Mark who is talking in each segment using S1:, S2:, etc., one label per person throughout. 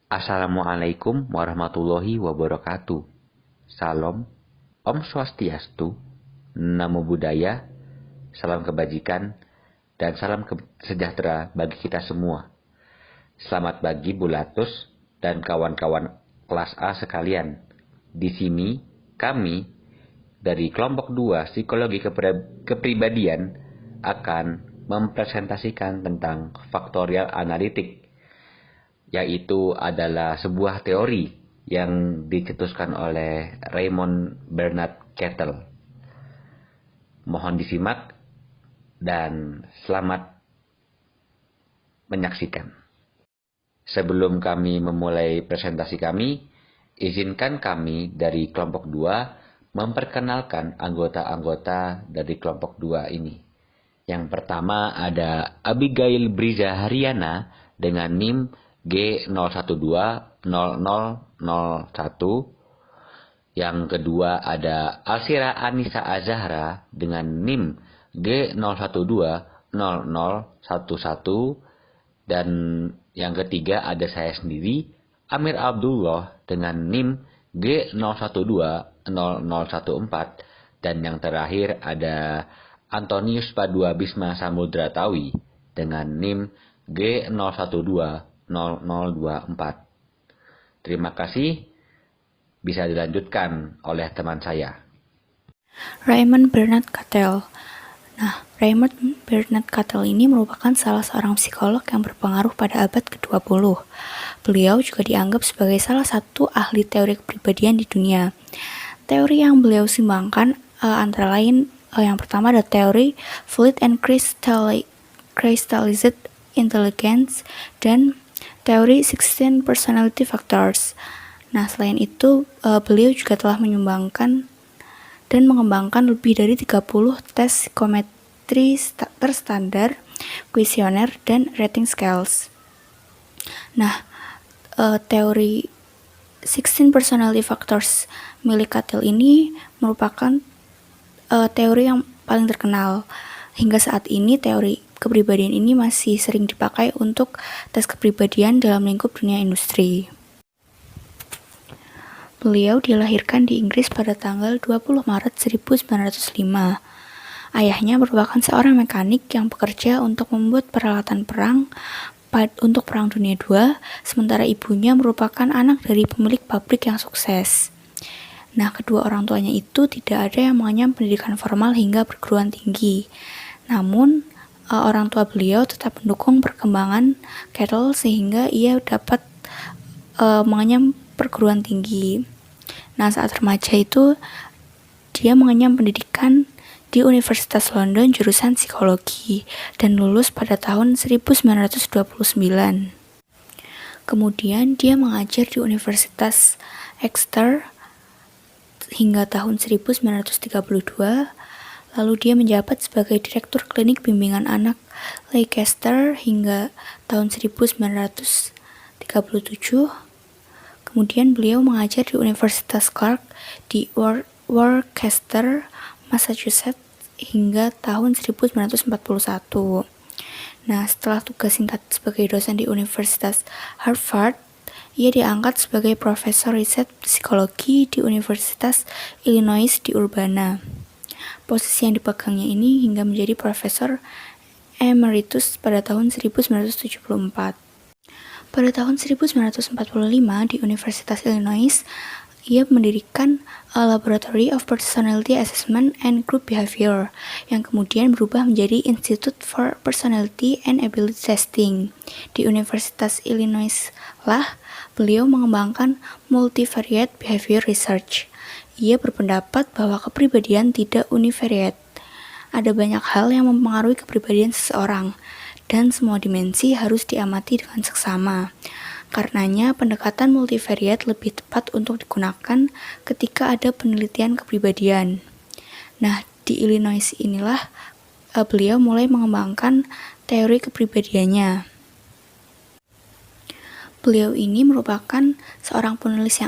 S1: Assalamualaikum warahmatullahi wabarakatuh. Salam, Om Swastiastu, Namo Buddhaya, salam kebajikan, dan salam sejahtera bagi kita semua. Selamat pagi Bulatus dan kawan-kawan kelas A sekalian. Di sini kami dari kelompok 2 Psikologi Kepribadian akan mempresentasikan tentang faktorial analitik, yaitu adalah sebuah teori yang dicetuskan oleh Raymond Bernard Cattell. Mohon disimak dan selamat menyaksikan. Sebelum kami memulai presentasi kami, izinkan kami dari kelompok 2 memperkenalkan anggota-anggota dari kelompok 2 ini. Yang pertama ada Abigail Briza Haryana dengan NIM G0120001. Yang kedua ada Alsira Anissa Azahra dengan NIM G0120011. Dan yang ketiga ada saya sendiri, Amir Abdullah dengan NIM G0120014. Dan yang terakhir ada Antonius Padua Bisma Samudra Tawi dengan NIM G0120024. Terima kasih. Bisa dilanjutkan oleh teman saya.
S2: Raymond Bernard Cattell. Raymond Bernard Cattell ini merupakan salah seorang psikolog yang berpengaruh pada abad ke-20. Beliau juga dianggap sebagai salah satu ahli teori kepribadian di dunia. Teori yang beliau simbangkan antara lain yang pertama ada teori Fluid and Crystallized Intelligence dan teori 16 Personality Factors. Selain itu, beliau juga telah menyumbangkan dan mengembangkan lebih dari 30 tes psikometri terstandar, kuesioner, dan rating scales. Teori 16 Personality Factors milik Cattell ini merupakan teori yang paling terkenal. Hingga saat ini, teori kepribadian ini masih sering dipakai untuk tes kepribadian dalam lingkup dunia industri. Beliau dilahirkan di Inggris pada tanggal 20 Maret 1905. Ayahnya merupakan seorang mekanik yang bekerja untuk membuat peralatan perang untuk Perang Dunia II, sementara ibunya merupakan anak dari pemilik pabrik yang sukses. Kedua orang tuanya itu tidak ada yang mengenyam pendidikan formal hingga perguruan tinggi. Namun, orang tua beliau tetap mendukung perkembangan Cattell sehingga ia dapat mengenyam perguruan tinggi. Saat remaja itu, dia mengenyam pendidikan di Universitas London jurusan psikologi dan lulus pada tahun 1929. Kemudian dia mengajar di Universitas Exeter hingga tahun 1932, lalu dia menjabat sebagai Direktur Klinik Bimbingan Anak Leicester hingga tahun 1937. Kemudian beliau mengajar di Universitas Clark di Worcester, Massachusetts hingga tahun 1941. Setelah tugas singkat sebagai dosen di Universitas Harvard, ia diangkat sebagai profesor riset psikologi di Universitas Illinois di Urbana. Posisi yang dipegangnya ini hingga menjadi profesor emeritus pada tahun 1974. Pada tahun 1945 di Universitas Illinois, ia mendirikan a Laboratory of Personality Assessment and Group Behavior yang kemudian berubah menjadi Institute for Personality and Ability Testing. Di Universitas Illinois beliau mengembangkan multivariate behavior research. Ia berpendapat bahwa kepribadian tidak univariate. Ada banyak hal yang mempengaruhi kepribadian seseorang, dan semua dimensi harus diamati dengan seksama. Karenanya, pendekatan multivariate lebih tepat untuk digunakan ketika ada penelitian kepribadian. Di Illinois inilah beliau mulai mengembangkan teori kepribadiannya. Beliau ini merupakan seorang penulis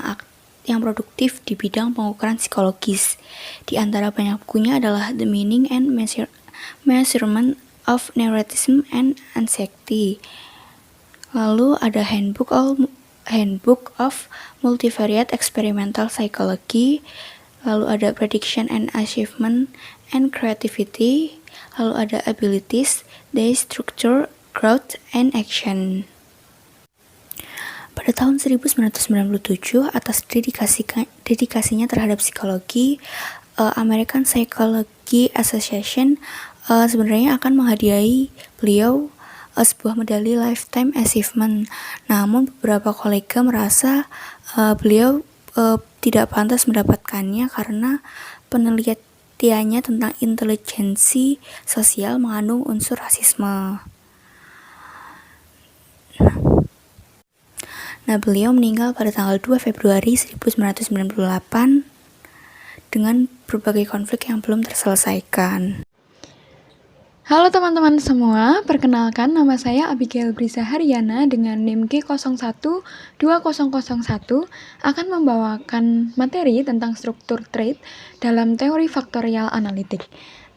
S2: yang produktif di bidang pengukuran psikologis. Di antara banyak bukunya adalah The Meaning and Measurement of Neuroticism and Anxiety. Lalu ada Handbook of Multivariate Experimental Psychology, lalu ada Prediction and Achievement and Creativity, lalu ada Abilities, Day Structure, Growth, and Action. Pada tahun 1997, atas dedikasinya terhadap psikologi, American Psychology Association sebenarnya akan menghadiahi beliau sebuah medali Lifetime Achievement. Namun beberapa kolega merasa beliau tidak pantas mendapatkannya karena penelitiannya tentang intelijensi sosial mengandung unsur rasisme. Nah, beliau meninggal pada tanggal 2 Februari 1998 dengan berbagai konflik yang belum terselesaikan.
S3: Halo teman-teman semua, perkenalkan nama saya Abigail Brisa Haryana dengan NIM G012001 akan membawakan materi tentang struktur trait dalam teori faktorial analitik.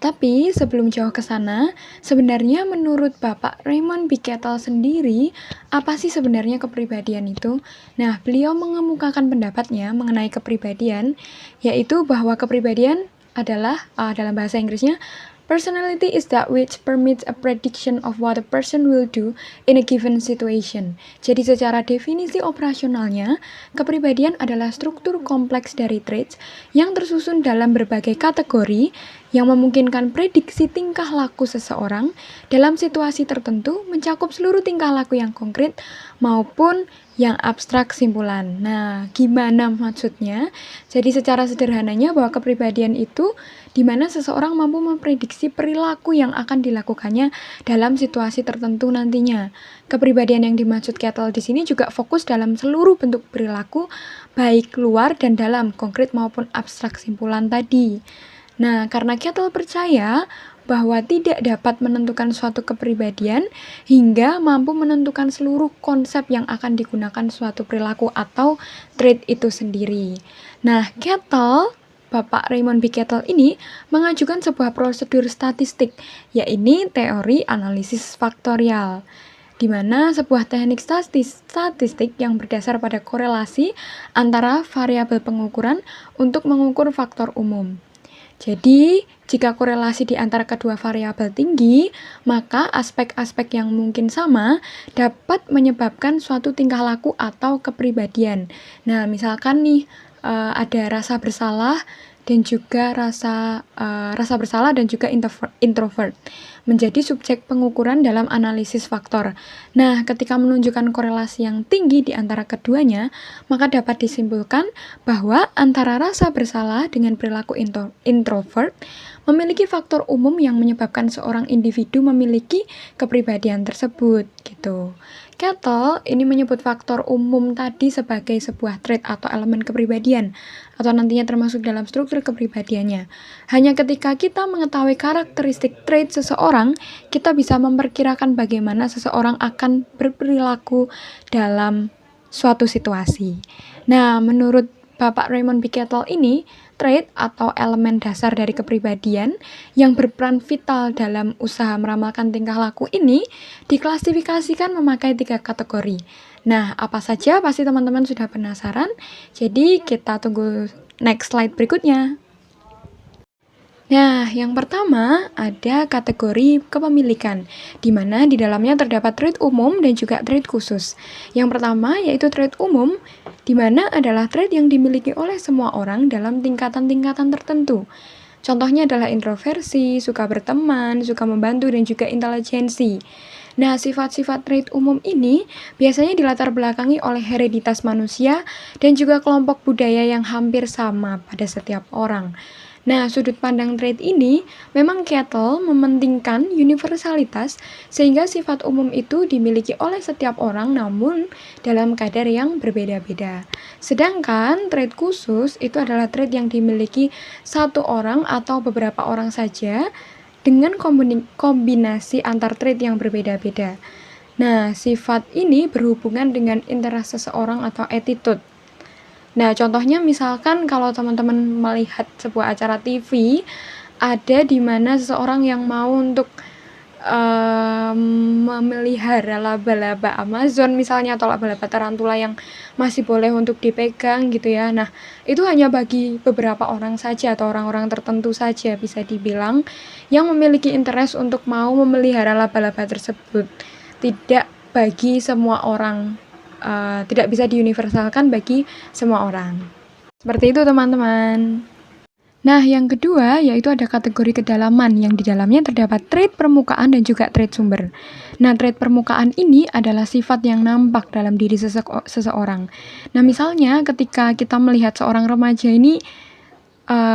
S3: Tapi sebelum jauh ke sana, sebenarnya menurut Bapak Raymond B. Kettle sendiri, apa sih sebenarnya kepribadian itu? Nah, beliau mengemukakan pendapatnya mengenai kepribadian, yaitu bahwa kepribadian adalah, dalam bahasa Inggrisnya, personality is that which permits a prediction of what a person will do in a given situation. Jadi secara definisi operasionalnya, kepribadian adalah struktur kompleks dari traits yang tersusun dalam berbagai kategori yang memungkinkan prediksi tingkah laku seseorang dalam situasi tertentu mencakup seluruh tingkah laku yang konkret maupun yang abstrak simpulan. Nah, gimana maksudnya? Jadi secara sederhananya bahwa kepribadian itu di mana seseorang mampu memprediksi perilaku yang akan dilakukannya dalam situasi tertentu nantinya. Kepribadian yang dimaksud Kettle di sini juga fokus dalam seluruh bentuk perilaku, baik luar dan dalam, konkret maupun abstrak simpulan tadi. Nah, karena Kettle percaya bahwa tidak dapat menentukan suatu kepribadian hingga mampu menentukan seluruh konsep yang akan digunakan suatu perilaku atau trait itu sendiri. Nah, Kettle, Bapak Raymond B. Kettle ini mengajukan sebuah prosedur statistik, yaitu teori analisis faktorial, di mana sebuah teknik statistik yang berdasar pada korelasi antara variabel pengukuran untuk mengukur faktor umum. Jadi, jika korelasi di antara kedua variabel tinggi, maka aspek-aspek yang mungkin sama dapat menyebabkan suatu tingkah laku atau kepribadian. Nah, misalkan nih, ada rasa bersalah dan juga rasa bersalah dan juga introvert menjadi subjek pengukuran dalam analisis faktor. Nah, ketika menunjukkan korelasi yang tinggi di antara keduanya, maka dapat disimpulkan bahwa antara rasa bersalah dengan perilaku introvert memiliki faktor umum yang menyebabkan seorang individu memiliki kepribadian tersebut, gitu. Kettle ini menyebut faktor umum tadi sebagai sebuah trait atau elemen kepribadian, atau nantinya termasuk dalam struktur kepribadiannya. Hanya ketika kita mengetahui karakteristik trait seseorang, kita bisa memperkirakan bagaimana seseorang akan berperilaku dalam suatu situasi. Nah, menurut Bapak Raymond B. Kettle ini, trait atau elemen dasar dari kepribadian yang berperan vital dalam usaha meramalkan tingkah laku ini diklasifikasikan memakai 3 kategori. Nah, apa saja pasti teman-teman sudah penasaran, jadi kita tunggu next slide berikutnya. Nah, yang pertama ada kategori kepemilikan, di mana di dalamnya terdapat trait umum dan juga trait khusus. Yang pertama yaitu trait umum, di mana adalah trait yang dimiliki oleh semua orang dalam tingkatan-tingkatan tertentu. Contohnya adalah introversi, suka berteman, suka membantu, dan juga intelijensi. Nah, sifat-sifat trait umum ini biasanya dilatar belakangi oleh hereditas manusia dan juga kelompok budaya yang hampir sama pada setiap orang. Nah, sudut pandang trait ini memang Kettle mementingkan universalitas sehingga sifat umum itu dimiliki oleh setiap orang namun dalam kadar yang berbeda-beda. Sedangkan trait khusus itu adalah trait yang dimiliki satu orang atau beberapa orang saja dengan kombinasi antar trait yang berbeda-beda. Nah, sifat ini berhubungan dengan interest seseorang atau attitude. Nah, contohnya misalkan kalau teman-teman melihat sebuah acara TV, ada di mana seseorang yang mau untuk memelihara laba-laba Amazon misalnya, atau laba-laba tarantula yang masih boleh untuk dipegang gitu ya. Nah, itu hanya bagi beberapa orang saja atau orang-orang tertentu saja bisa dibilang yang memiliki interest untuk mau memelihara laba-laba tersebut. Tidak bagi semua orang, tidak bisa diuniversalkan bagi semua orang. Seperti itu teman-teman. Nah, yang kedua yaitu ada kategori kedalaman yang di dalamnya terdapat trait permukaan dan juga trait sumber. Nah, trait permukaan ini adalah sifat yang nampak dalam diri seseorang. Nah, misalnya ketika kita melihat seorang remaja ini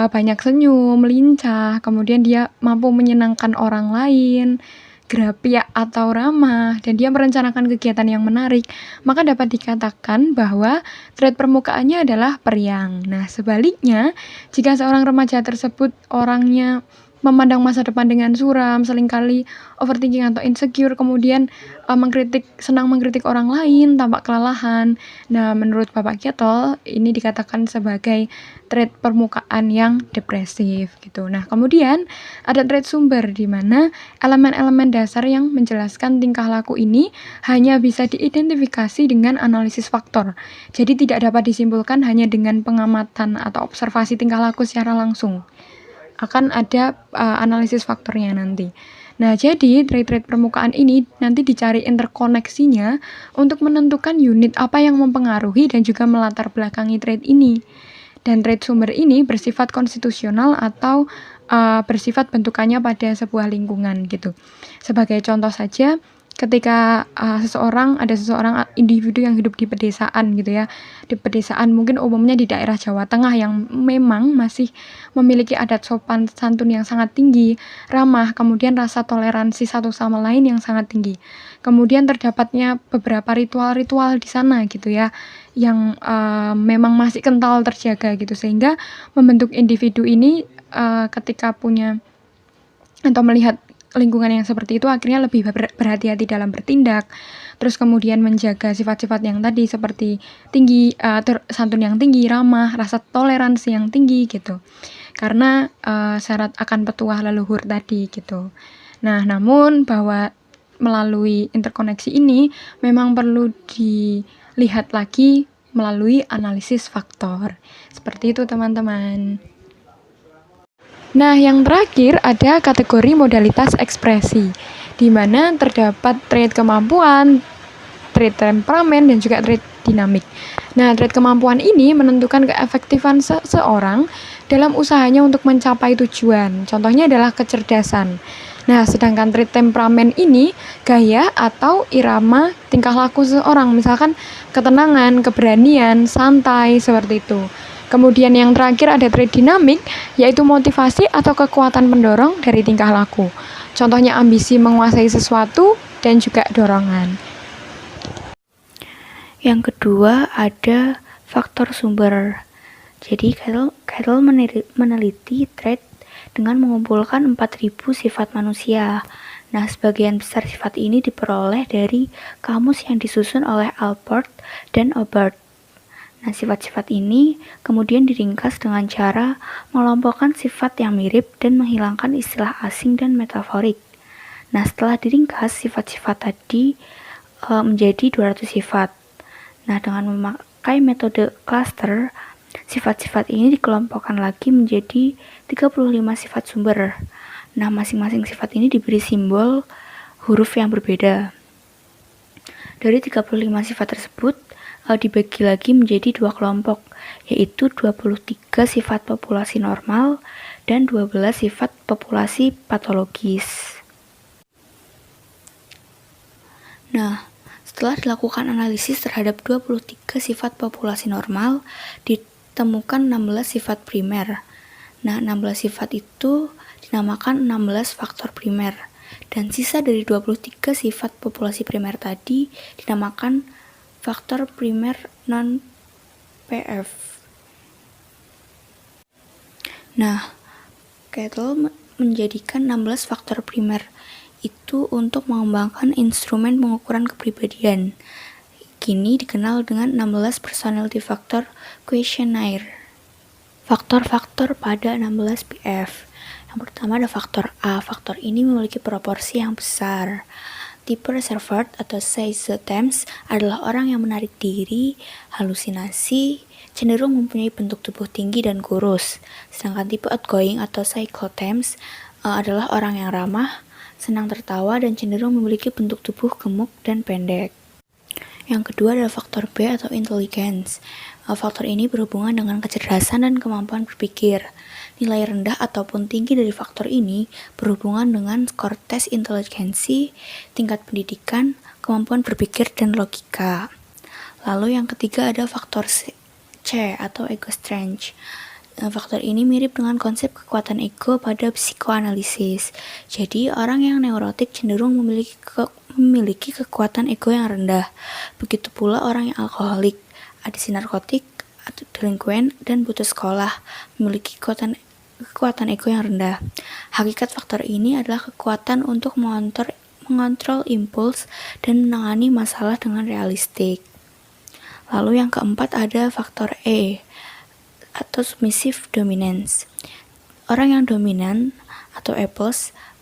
S3: banyak senyum, lincah, kemudian dia mampu menyenangkan orang lain, gerapiak atau ramah, dan dia merencanakan kegiatan yang menarik, maka dapat dikatakan bahwa trait permukaannya adalah periang. Nah, sebaliknya, jika seorang remaja tersebut orangnya memandang masa depan dengan suram, seringkali overthinking atau insecure, kemudian senang mengkritik orang lain, tampak kelelahan. Nah, menurut Bapak Ketol, ini dikatakan sebagai trait permukaan yang depresif gitu. Nah, kemudian ada trait sumber di mana elemen-elemen dasar yang menjelaskan tingkah laku ini hanya bisa diidentifikasi dengan analisis faktor. Jadi tidak dapat disimpulkan hanya dengan pengamatan atau observasi tingkah laku secara langsung. Akan ada analisis faktornya nanti. Nah, jadi trait-trait permukaan ini nanti dicari interkoneksinya untuk menentukan unit apa yang mempengaruhi dan juga melatar belakangi trait ini. Dan trait sumber ini bersifat konstitusional atau bersifat bentukannya pada sebuah lingkungan gitu. Sebagai contoh saja, ketika ada seseorang individu yang hidup di pedesaan gitu ya, di pedesaan mungkin umumnya di daerah Jawa Tengah yang memang masih memiliki adat sopan santun yang sangat tinggi, ramah, kemudian rasa toleransi satu sama lain yang sangat tinggi. Kemudian terdapatnya beberapa ritual-ritual di sana gitu ya, yang memang masih kental terjaga gitu, sehingga membentuk individu ini ketika punya atau melihat lingkungan yang seperti itu akhirnya lebih berhati-hati dalam bertindak, terus kemudian menjaga sifat-sifat yang tadi seperti tinggi, santun yang tinggi, ramah, rasa toleransi yang tinggi gitu, karena syarat akan petuah leluhur tadi gitu. Nah, namun bahwa melalui interkoneksi ini memang perlu dilihat lagi melalui analisis faktor. Seperti itu teman-teman. Nah, yang terakhir ada kategori modalitas ekspresi, di mana terdapat trait kemampuan, trait temperamen, dan juga trait dinamik. Nah, trait kemampuan ini menentukan keefektifan seseorang dalam usahanya untuk mencapai tujuan. Contohnya adalah kecerdasan. Nah, sedangkan trait temperamen ini gaya atau irama tingkah laku seseorang, misalkan ketenangan, keberanian, santai, seperti itu. Kemudian yang terakhir ada trait dinamik, yaitu motivasi atau kekuatan pendorong dari tingkah laku. Contohnya ambisi menguasai sesuatu dan juga dorongan.
S2: Yang kedua ada faktor sumber. Jadi Carroll meneliti trait dengan mengumpulkan 4.000 sifat manusia. Nah, sebagian besar sifat ini diperoleh dari kamus yang disusun oleh Alport dan Aubert. Nah, sifat-sifat ini kemudian diringkas dengan cara mengelompokkan sifat yang mirip dan menghilangkan istilah asing dan metaforik. Nah, setelah diringkas, sifat-sifat tadi menjadi 200 sifat. Nah, dengan memakai metode cluster, sifat-sifat ini dikelompokkan lagi menjadi 35 sifat sumber. Nah, masing-masing sifat ini diberi simbol huruf yang berbeda. Dari 35 sifat tersebut, dibagi lagi menjadi 2 kelompok, yaitu 23 sifat populasi normal dan 12 sifat populasi patologis. Nah, setelah dilakukan analisis terhadap 23 sifat populasi normal, ditemukan 16 sifat primer. Nah, 16 sifat itu dinamakan 16 faktor primer, dan sisa dari 23 sifat populasi primer tadi dinamakan faktor primer non-PF. Nah, Kettle menjadikan 16 faktor primer itu untuk mengembangkan instrumen pengukuran kepribadian. Kini dikenal dengan 16 personality factor questionnaire. Faktor-faktor pada 16 PF. Yang Yang pertama ada faktor A. Faktor ini memiliki proporsi yang besar. Tipe reservoir atau schizotypes adalah orang yang menarik diri, halusinasi, cenderung mempunyai bentuk tubuh tinggi dan kurus. Sedangkan tipe outgoing atau cyclotypes adalah orang yang ramah, senang tertawa, dan cenderung memiliki bentuk tubuh gemuk dan pendek. Yang kedua adalah faktor B atau intelligence. Faktor ini berhubungan dengan kecerdasan dan kemampuan berpikir. Nilai rendah ataupun tinggi dari faktor ini berhubungan dengan skor tes inteligensi, tingkat pendidikan, kemampuan berpikir, dan logika. Lalu yang ketiga ada faktor C atau ego strength. Faktor ini mirip dengan konsep kekuatan ego pada psikoanalisis. Jadi, orang yang neurotik cenderung memiliki kekuatan ego yang rendah. Begitu pula orang yang alkoholik, adiksi narkotik, atau delinquen, dan putus sekolah memiliki kekuatan ego yang rendah. Hakikat faktor ini adalah kekuatan untuk mengontrol impuls dan menangani masalah dengan realistik. Lalu yang keempat ada faktor E atau submissive dominance. Orang yang dominan atau E+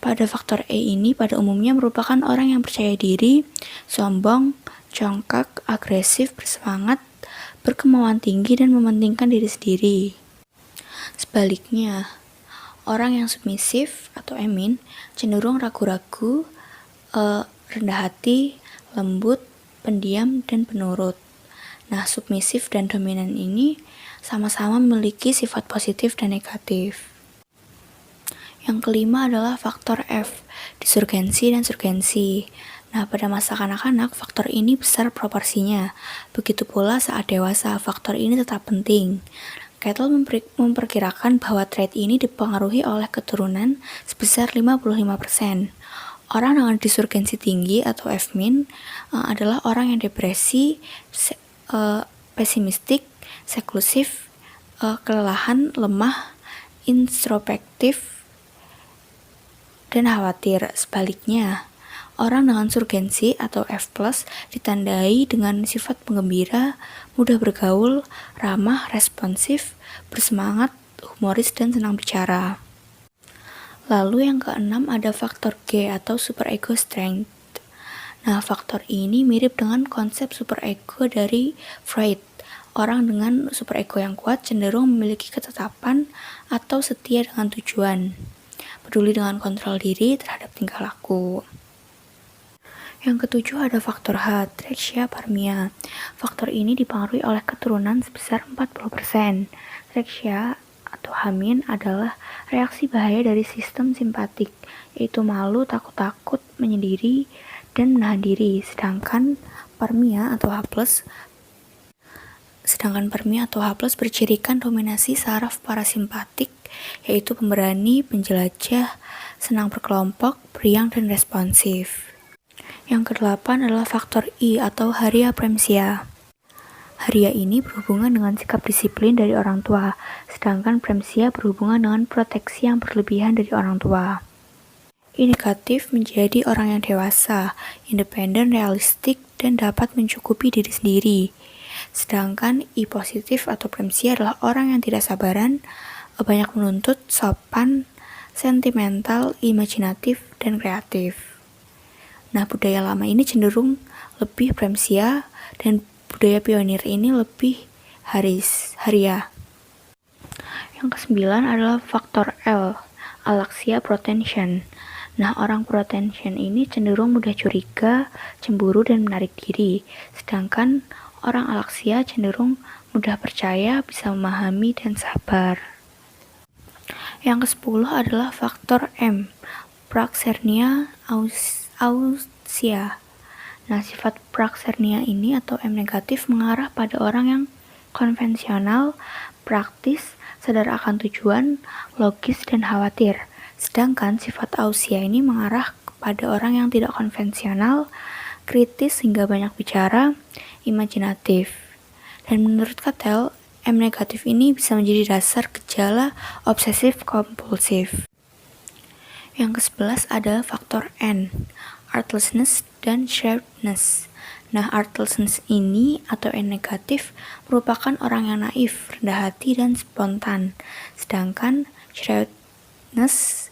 S2: pada faktor E ini pada umumnya merupakan orang yang percaya diri, sombong, congkak, agresif, bersemangat, berkemauan tinggi, dan mementingkan diri sendiri. Sebaliknya, orang yang submisif atau emin cenderung ragu-ragu, rendah hati, lembut, pendiam, dan penurut. Nah, submisif dan dominan ini sama-sama memiliki sifat positif dan negatif. Yang kelima adalah faktor F, disurgensi dan surgensi. Nah, pada masa kanak-kanak, faktor ini besar proporsinya. Begitu pula saat dewasa, faktor ini tetap penting. Kettle memperkirakan bahwa trait ini dipengaruhi oleh keturunan sebesar 55%. Orang dengan disurgensi tinggi atau F- adalah orang yang depresi, pesimistik, seklusif, kelelahan, lemah, introspektif, dan khawatir. Sebaliknya, orang dengan surgensi atau F+ ditandai dengan sifat penggembira, mudah bergaul, ramah, responsif, bersemangat, humoris, dan senang bicara. Lalu yang keenam ada faktor G atau superego strength. Nah, faktor ini mirip dengan konsep superego dari Freud. Orang dengan superego yang kuat cenderung memiliki ketetapan atau setia dengan tujuan, peduli dengan kontrol diri terhadap tingkah laku. Yang ketujuh ada faktor H, Trexia parmia. Faktor ini dipengaruhi oleh keturunan sebesar 40%. Trexia atau H- adalah reaksi bahaya dari sistem simpatik, yaitu malu, takut-takut, menyendiri, dan menahan diri. Sedangkan parmia atau H+ bercirikan dominasi saraf parasimpatik, yaitu pemberani, penjelajah, senang berkelompok, periang, dan responsif. Yang kedelapan adalah faktor I atau haria premsia. Haria ini berhubungan dengan sikap disiplin dari orang tua, sedangkan premsia berhubungan dengan proteksi yang berlebihan dari orang tua. I negatif menjadi orang yang dewasa, independen, realistik, dan dapat mencukupi diri sendiri. Sedangkan I positif atau premsia adalah orang yang tidak sabaran, banyak menuntut, sopan, sentimental, imajinatif, dan kreatif. Nah, budaya lama ini cenderung lebih premsia, dan budaya pionir ini lebih haria. Yang kesembilan adalah faktor L, alaxia protension. Nah, orang protension ini cenderung mudah curiga, cemburu, dan menarik diri. Sedangkan orang alaxia cenderung mudah percaya, bisa memahami, dan sabar. Yang ke-10 adalah faktor M, praxernia ausia. Nah, sifat praxernia ini atau M negatif mengarah pada orang yang konvensional, praktis, sadar akan tujuan, logis, dan khawatir. Sedangkan sifat ausia ini mengarah kepada orang yang tidak konvensional, kritis hingga banyak bicara, imajinatif. Dan menurut Kettle, M negatif ini bisa menjadi dasar gejala obsesif kompulsif. Yang ke-11 ada faktor N, artlessness dan shrewdness. Nah, artlessness ini atau N negatif merupakan orang yang naif, rendah hati, dan spontan. Sedangkan shrewdness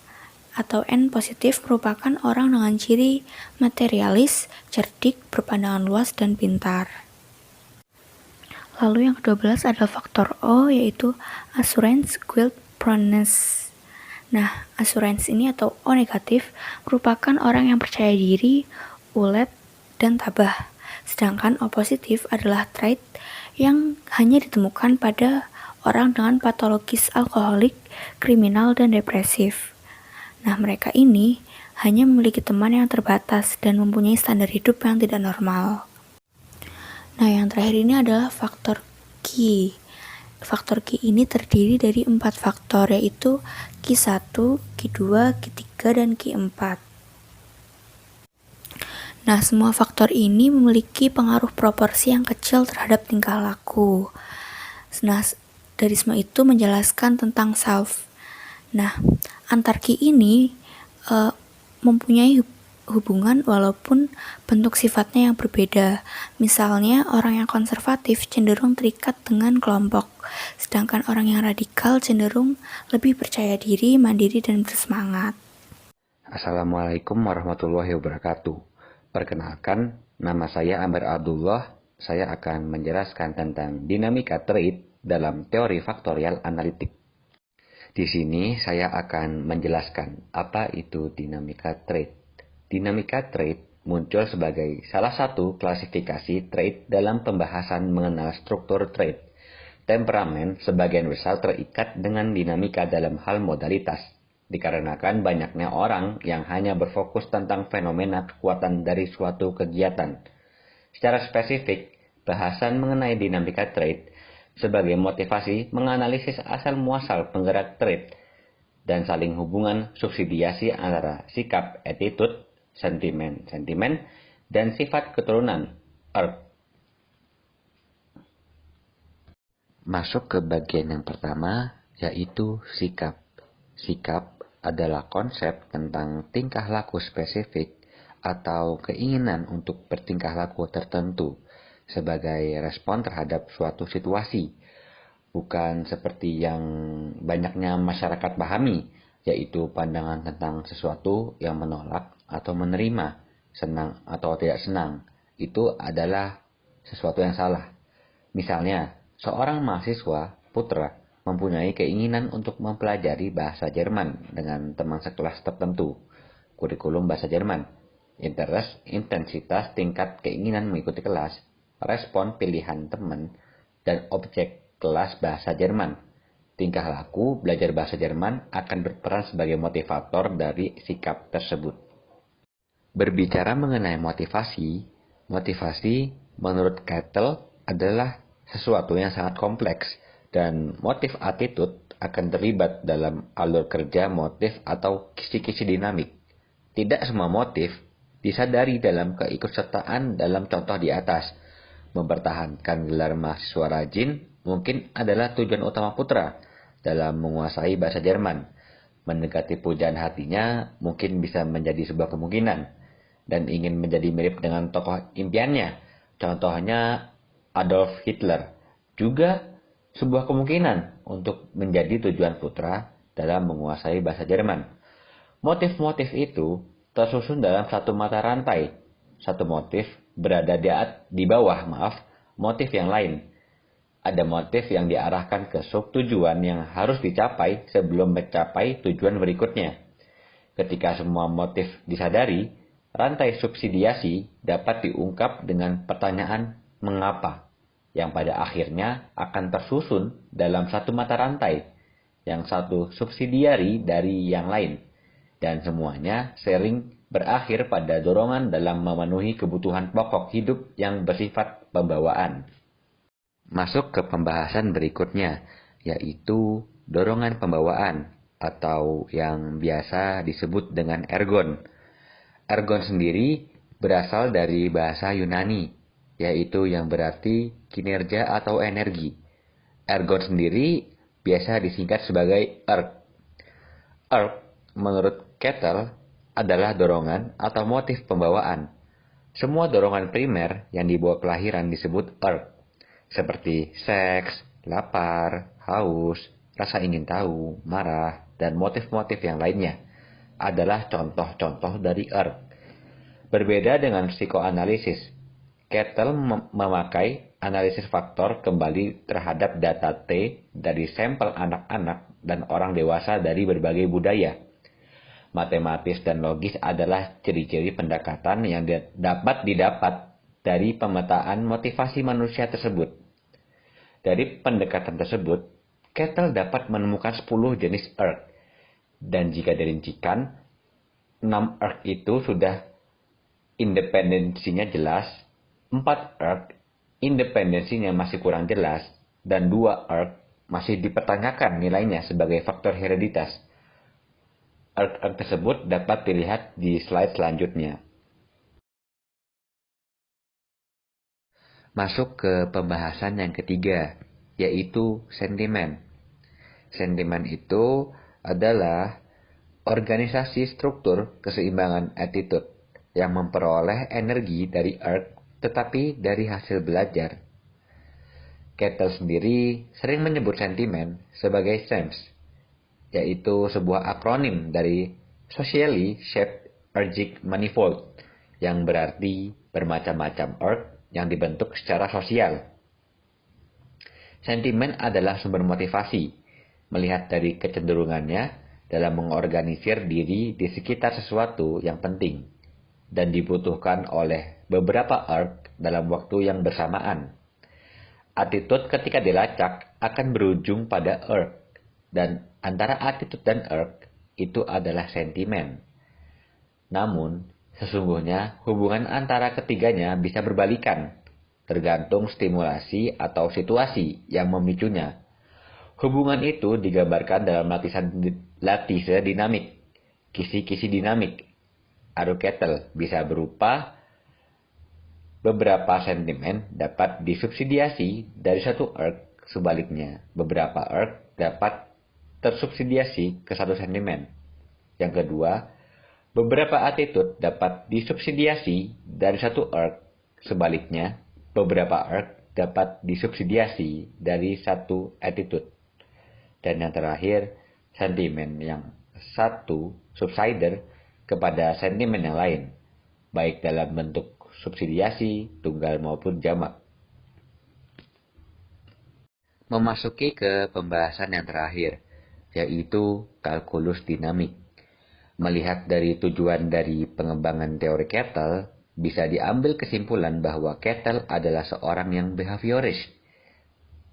S2: atau N positif merupakan orang dengan ciri materialis, cerdik, berpandangan luas, dan pintar. Lalu yang ke-12 adalah faktor O, yaitu assurance, guilt, proneness. Nah, assurance ini atau O negatif merupakan orang yang percaya diri, ulet, dan tabah. Sedangkan O positif adalah trait yang hanya ditemukan pada orang dengan patologis alkoholik, kriminal, dan depresif. Nah, mereka ini hanya memiliki teman yang terbatas dan mempunyai standar hidup yang tidak normal. Nah, yang terakhir ini adalah faktor Q. Faktor Q ini terdiri dari 4 faktor, yaitu Q1, Q2, Q3, dan Q4. Nah, semua faktor ini memiliki pengaruh proporsi yang kecil terhadap tingkah laku. Nah, dari semua itu menjelaskan tentang self. Nah, antar Q ini mempunyai hubungan walaupun bentuk sifatnya yang berbeda. Misalnya, orang yang konservatif cenderung terikat dengan kelompok, sedangkan orang yang radikal cenderung lebih percaya diri, mandiri, dan bersemangat.
S1: Assalamualaikum warahmatullahi wabarakatuh. Perkenalkan, nama saya Amir Abdullah. Saya akan menjelaskan tentang dinamika trait dalam teori faktorial analitik. Di sini saya akan menjelaskan apa itu dinamika trait. Dinamika trait muncul sebagai salah satu klasifikasi trait dalam pembahasan mengenal struktur trait. Temperamen sebagian besar terikat dengan dinamika dalam hal modalitas, dikarenakan banyaknya orang yang hanya berfokus tentang fenomena kekuatan dari suatu kegiatan. Secara spesifik, bahasan mengenai dinamika trait sebagai motivasi menganalisis asal-muasal penggerak trait dan saling hubungan subsidiasi antara sikap attitude, sentimen, dan sifat keturunan, ERG. Masuk ke bagian yang pertama, yaitu sikap. Sikap adalah konsep tentang tingkah laku spesifik atau keinginan untuk bertingkah laku tertentu sebagai respon terhadap suatu situasi, bukan seperti yang banyaknya masyarakat pahami, yaitu pandangan tentang sesuatu yang menolak atau menerima, senang atau tidak senang. Itu adalah sesuatu yang salah. Misalnya, seorang mahasiswa putra mempunyai keinginan untuk mempelajari bahasa Jerman dengan teman sekelas tertentu. Kurikulum bahasa Jerman, interest, intensitas, tingkat keinginan mengikuti kelas, respon pilihan teman, dan objek kelas bahasa Jerman. Tingkah laku belajar bahasa Jerman akan berperan sebagai motivator dari sikap tersebut. Berbicara mengenai motivasi menurut Cattell adalah sesuatu yang sangat kompleks, dan motif attitude akan terlibat dalam alur kerja motif atau kisi-kisi dinamik. Tidak semua motif disadari dalam keikutsertaan dalam contoh di atas. Mempertahankan gelar mahasiswa rajin mungkin adalah tujuan utama putra dalam menguasai bahasa Jerman. Mendekati pujaan hatinya mungkin bisa menjadi sebuah kemungkinan, dan ingin menjadi mirip dengan tokoh impiannya, contohnya Adolf Hitler, juga sebuah kemungkinan untuk menjadi tujuan putra dalam menguasai bahasa Jerman. Motif-motif itu tersusun dalam satu mata rantai. Satu motif berada di bawah motif yang lain. Ada motif yang diarahkan ke subtujuan yang harus dicapai sebelum mencapai tujuan berikutnya. Ketika semua motif disadari, rantai subsidiasi dapat diungkap dengan pertanyaan mengapa, yang pada akhirnya akan tersusun dalam satu mata rantai, yang satu subsidiari dari yang lain, dan semuanya sering berakhir pada dorongan dalam memenuhi kebutuhan pokok hidup yang bersifat pembawaan. Masuk ke pembahasan berikutnya, yaitu dorongan pembawaan, atau yang biasa disebut dengan ergon. Ergon sendiri berasal dari bahasa Yunani, yaitu yang berarti kinerja atau energi. Ergon sendiri biasa disingkat sebagai erg. Erg, menurut Cattell, adalah dorongan atau motif pembawaan. Semua dorongan primer yang dibawa kelahiran disebut erg, seperti seks, lapar, haus, rasa ingin tahu, marah, dan motif-motif yang lainnya. adalah contoh-contoh dari ERG. Berbeda dengan psikoanalisis, Kettle memakai analisis faktor kembali terhadap data T dari sampel anak-anak dan orang dewasa dari berbagai budaya. Matematis dan logis adalah ciri-ciri pendekatan yang dapat didapat dari pemetaan motivasi manusia tersebut. Dari pendekatan tersebut, Kettle dapat menemukan 10 jenis ERG, dan jika dirincikan, 6 ERG itu sudah independensinya jelas, 4 ERG independensinya masih kurang jelas, dan 2 ERG masih dipertanyakan nilainya sebagai faktor hereditas. ERG tersebut dapat dilihat di slide selanjutnya. Masuk ke pembahasan yang ketiga, yaitu sentimen. Sentimen itu adalah organisasi struktur keseimbangan attitude yang memperoleh energi dari ERG tetapi dari hasil belajar. Kettle sendiri sering menyebut sentimen sebagai SEMS, yaitu sebuah akronim dari Socially Shaped Ergic Manifold, yang berarti bermacam-macam ERG yang dibentuk secara sosial. Sentimen adalah sumber motivasi, melihat dari kecenderungannya dalam mengorganisir diri di sekitar sesuatu yang penting, dan dibutuhkan oleh beberapa ERG dalam waktu yang bersamaan. Attitude ketika dilacak akan berujung pada ERG, dan antara attitude dan ERG itu adalah sentimen. Namun, sesungguhnya hubungan antara ketiganya bisa berbalikan, tergantung stimulasi atau situasi yang memicunya. Hubungan itu digambarkan dalam latise dinamik, kisi-kisi dinamik. Adu Kettle bisa berupa beberapa sentimen dapat disubsidiasi dari satu ERG, sebaliknya beberapa ERG dapat tersubsidiasi ke satu sentimen. Yang kedua, beberapa attitude dapat disubsidiasi dari satu ERG, sebaliknya beberapa ERG dapat disubsidiasi dari satu attitude. Dan yang terakhir, sentimen yang satu subsider kepada sentimen yang lain, baik dalam bentuk subsidiasi, tunggal maupun jamak. Memasuki ke pembahasan yang terakhir, yaitu kalkulus dinamik. Melihat dari tujuan dari pengembangan teori Kettle, bisa diambil kesimpulan bahwa Kettle adalah seorang yang behavioris.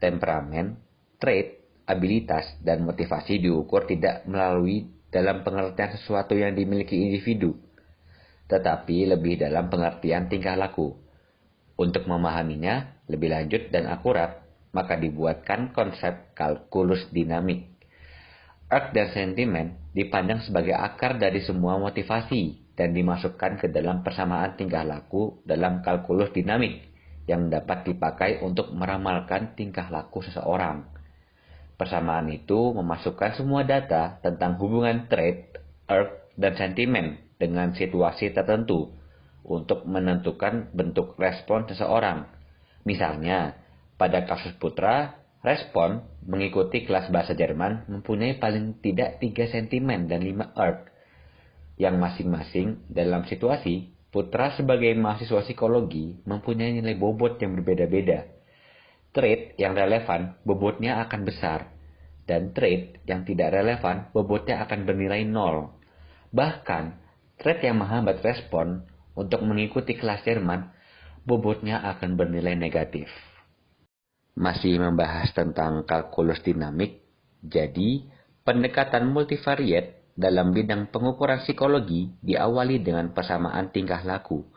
S1: Temperamen, trait, abilitas, dan motivasi diukur tidak melalui dalam pengertian sesuatu yang dimiliki individu, tetapi lebih dalam pengertian tingkah laku. Untuk memahaminya lebih lanjut dan akurat, maka dibuatkan konsep kalkulus dinamik. ERG dan sentimen dipandang sebagai akar dari semua motivasi dan dimasukkan ke dalam persamaan tingkah laku dalam kalkulus dinamik yang dapat dipakai untuk meramalkan tingkah laku seseorang. Persamaan itu memasukkan semua data tentang hubungan trait, ERG, dan sentimen dengan situasi tertentu untuk menentukan bentuk respon seseorang. Misalnya, pada kasus Putra, respon mengikuti kelas bahasa Jerman mempunyai paling tidak 3 sentimen dan 5 ERG, yang masing-masing dalam situasi Putra sebagai mahasiswa psikologi mempunyai nilai bobot yang berbeda-beda. Trait yang relevan bobotnya akan besar, dan trait yang tidak relevan bobotnya akan bernilai 0. Bahkan, trait yang menghambat respon untuk mengikuti kelas Jerman bobotnya akan bernilai negatif. Masih membahas tentang kalkulus dinamik, jadi pendekatan multivariate dalam bidang pengukuran psikologi diawali dengan persamaan tingkah laku.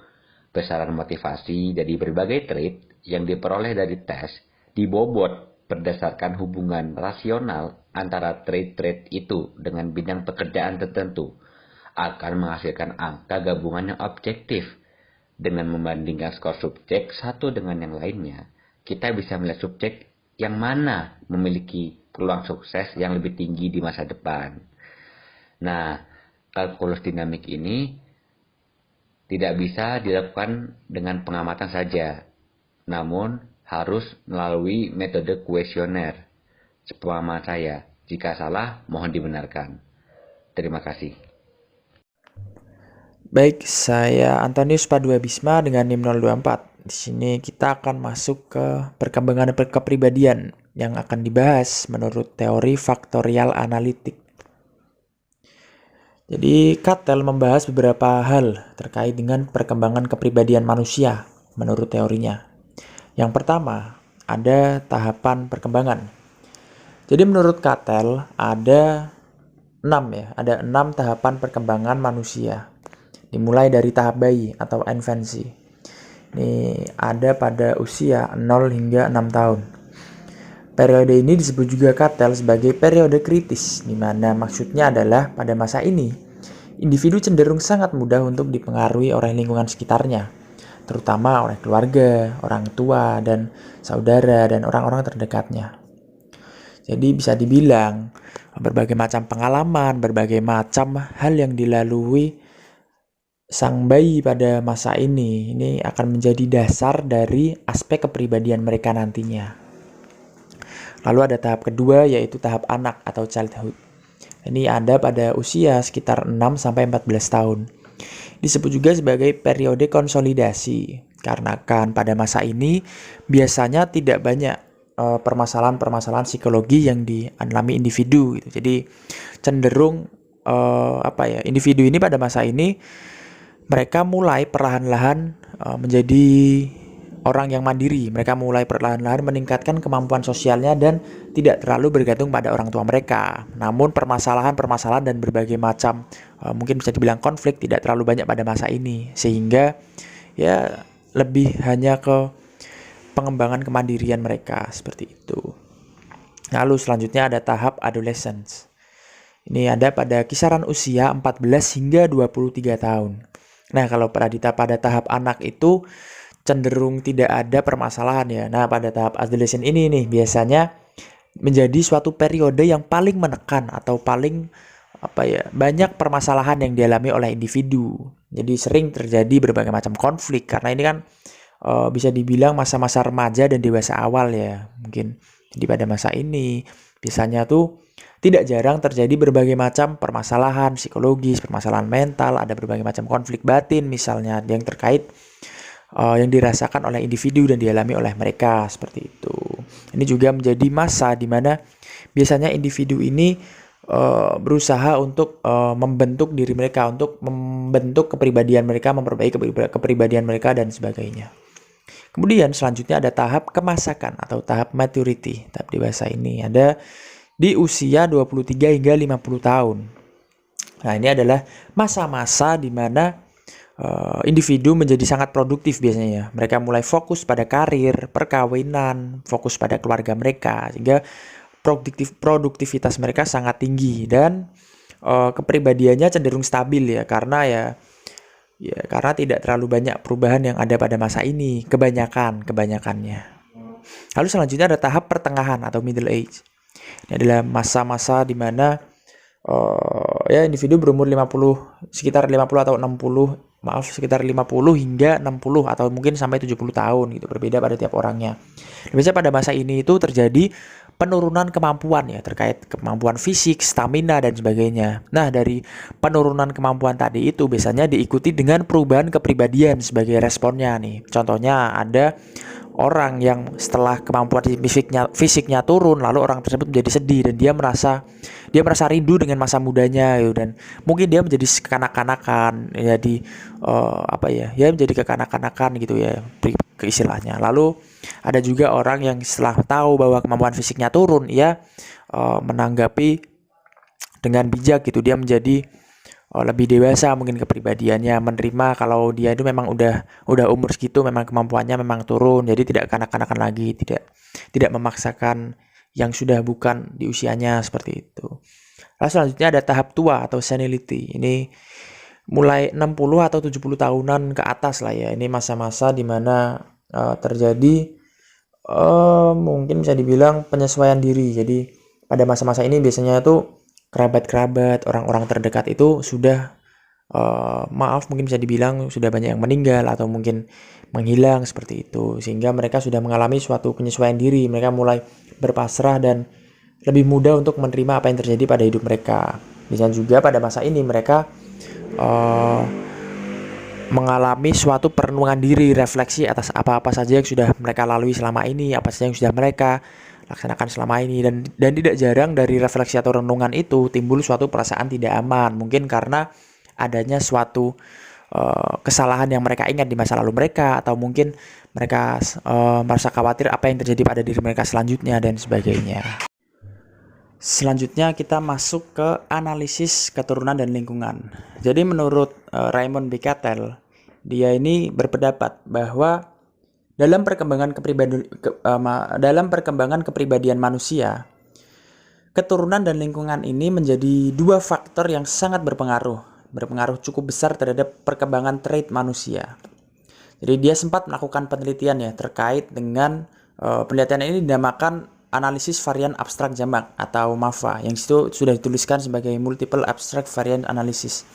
S1: Besaran motivasi dari berbagai trait yang diperoleh dari tes dibobot berdasarkan hubungan rasional antara trait-trait itu dengan bidang pekerjaan tertentu, akan menghasilkan angka gabungan yang objektif. Dengan membandingkan skor subjek satu dengan yang lainnya, kita bisa melihat subjek yang mana memiliki peluang sukses yang lebih tinggi di masa depan. Nah, kalkulus dinamik ini tidak bisa dilakukan dengan pengamatan saja, namun harus melalui metode kuesioner. Sepemahaman saya, jika salah mohon dibenarkan. Terima kasih.
S4: Baik, saya Antonius Padua Bisma dengan NIM 024. Di sini kita akan masuk ke perkembangan kepribadian yang akan dibahas menurut teori faktorial analitik. Jadi, Cattell membahas beberapa hal terkait dengan perkembangan kepribadian manusia menurut teorinya. Yang pertama, ada tahapan perkembangan. Jadi menurut Cattell ada 6 tahapan perkembangan manusia. Dimulai dari tahap bayi atau infancy. Ini ada pada usia 0 hingga 6 tahun. Periode ini disebut juga Cattell sebagai periode kritis, di mana maksudnya adalah pada masa ini, individu cenderung sangat mudah untuk dipengaruhi oleh lingkungan sekitarnya, terutama oleh keluarga, orang tua, dan saudara, dan orang-orang terdekatnya. Jadi bisa dibilang, berbagai macam pengalaman, berbagai macam hal yang dilalui sang bayi pada masa ini akan menjadi dasar dari aspek kepribadian mereka nantinya. Lalu ada tahap kedua, yaitu tahap anak atau childhood. Ini ada pada usia sekitar 6-14 tahun. Disebut juga sebagai periode konsolidasi, karena kan pada masa ini biasanya tidak banyak permasalahan-permasalahan psikologi yang dialami individu gitu. Jadi cenderung individu ini pada masa ini mereka mulai perlahan-lahan menjadi orang yang mandiri. Mereka mulai perlahan-lahan meningkatkan kemampuan sosialnya dan tidak terlalu bergantung pada orang tua mereka. Namun permasalahan-permasalahan dan berbagai macam mungkin bisa dibilang konflik tidak terlalu banyak pada masa ini, sehingga ya lebih hanya ke pengembangan kemandirian mereka seperti itu. Lalu selanjutnya ada tahap adolescence. Ini ada pada kisaran usia 14 hingga 23 tahun. Nah, kalau pada tahap anak itu cenderung tidak ada permasalahan ya. Nah, pada tahap adolescent ini nih biasanya menjadi suatu periode yang paling menekan atau paling banyak permasalahan yang dialami oleh individu. Jadi sering terjadi berbagai macam konflik karena ini kan bisa dibilang masa-masa remaja dan dewasa awal ya mungkin. Jadi pada masa ini biasanya tuh tidak jarang terjadi berbagai macam permasalahan psikologis, permasalahan mental, ada berbagai macam konflik batin misalnya yang terkait yang dirasakan oleh individu dan dialami oleh mereka seperti itu. Ini juga menjadi masa di mana biasanya individu ini berusaha untuk membentuk diri mereka, untuk membentuk kepribadian mereka, memperbaiki kepribadian mereka dan sebagainya. Kemudian selanjutnya ada tahap kemasakan atau tahap maturity. Tahap dewasa ini ada di usia 23 hingga 50 tahun. Nah, ini adalah masa-masa di mana individu menjadi sangat produktif biasanya ya. Mereka mulai fokus pada karir, perkawinan, fokus pada keluarga mereka, sehingga produktivitas mereka sangat tinggi dan kepribadiannya cenderung stabil ya karena karena tidak terlalu banyak perubahan yang ada pada masa ini, kebanyakannya. Lalu selanjutnya ada tahap pertengahan atau middle age. Ini adalah masa-masa di mana individu berumur sekitar 50 hingga 60 atau mungkin sampai 70 tahun gitu, berbeda pada tiap orangnya. Biasanya pada masa ini itu terjadi penurunan kemampuan ya, terkait kemampuan fisik, stamina dan sebagainya. Nah, dari penurunan kemampuan tadi itu biasanya diikuti dengan perubahan kepribadian sebagai responnya nih. Contohnya ada orang yang setelah kemampuan fisiknya turun, lalu orang tersebut menjadi sedih dan dia merasa rindu dengan masa mudanya gitu, dan mungkin dia menjadi kekanak-kanakan menjadi kekanak-kanakan gitu ya istilahnya. Lalu ada juga orang yang setelah tahu bahwa kemampuan fisiknya turun, menanggapi dengan bijak gitu, dia menjadi lebih dewasa mungkin kepribadiannya, menerima kalau dia itu memang udah umur segitu, memang kemampuannya memang turun, jadi tidak kanak-kanakan lagi, tidak memaksakan yang sudah bukan di usianya seperti itu. Lalu selanjutnya ada tahap tua atau senility. Ini mulai 60 atau 70 tahunan ke atas lah ya. Ini masa-masa di mana terjadi mungkin bisa dibilang penyesuaian diri. Jadi pada masa-masa ini biasanya itu kerabat-kerabat, orang-orang terdekat itu sudah mungkin bisa dibilang sudah banyak yang meninggal atau mungkin menghilang seperti itu, sehingga mereka sudah mengalami suatu penyesuaian diri. Mereka mulai berpasrah dan lebih mudah untuk menerima apa yang terjadi pada hidup mereka. Bisa juga pada masa ini mereka mengalami suatu perenungan diri, refleksi atas apa-apa saja yang sudah mereka lalui selama ini, apa saja yang sudah mereka laksanakan selama ini, dan tidak jarang dari refleksi atau renungan itu timbul suatu perasaan tidak aman, mungkin karena adanya suatu kesalahan yang mereka ingat di masa lalu mereka, atau mungkin mereka merasa khawatir apa yang terjadi pada diri mereka selanjutnya dan sebagainya. Selanjutnya kita masuk ke analisis keturunan dan lingkungan. Jadi menurut Raymond B. Cattell, dia ini berpendapat bahwa dalam perkembangan kepribadian manusia, keturunan dan lingkungan ini menjadi dua faktor yang sangat berpengaruh cukup besar terhadap perkembangan trait manusia. Jadi dia sempat melakukan penelitian terkait dengan penelitian ini dinamakan analisis varian abstrak jamak atau MAVA, yang itu sudah dituliskan sebagai multiple abstract variant analysis.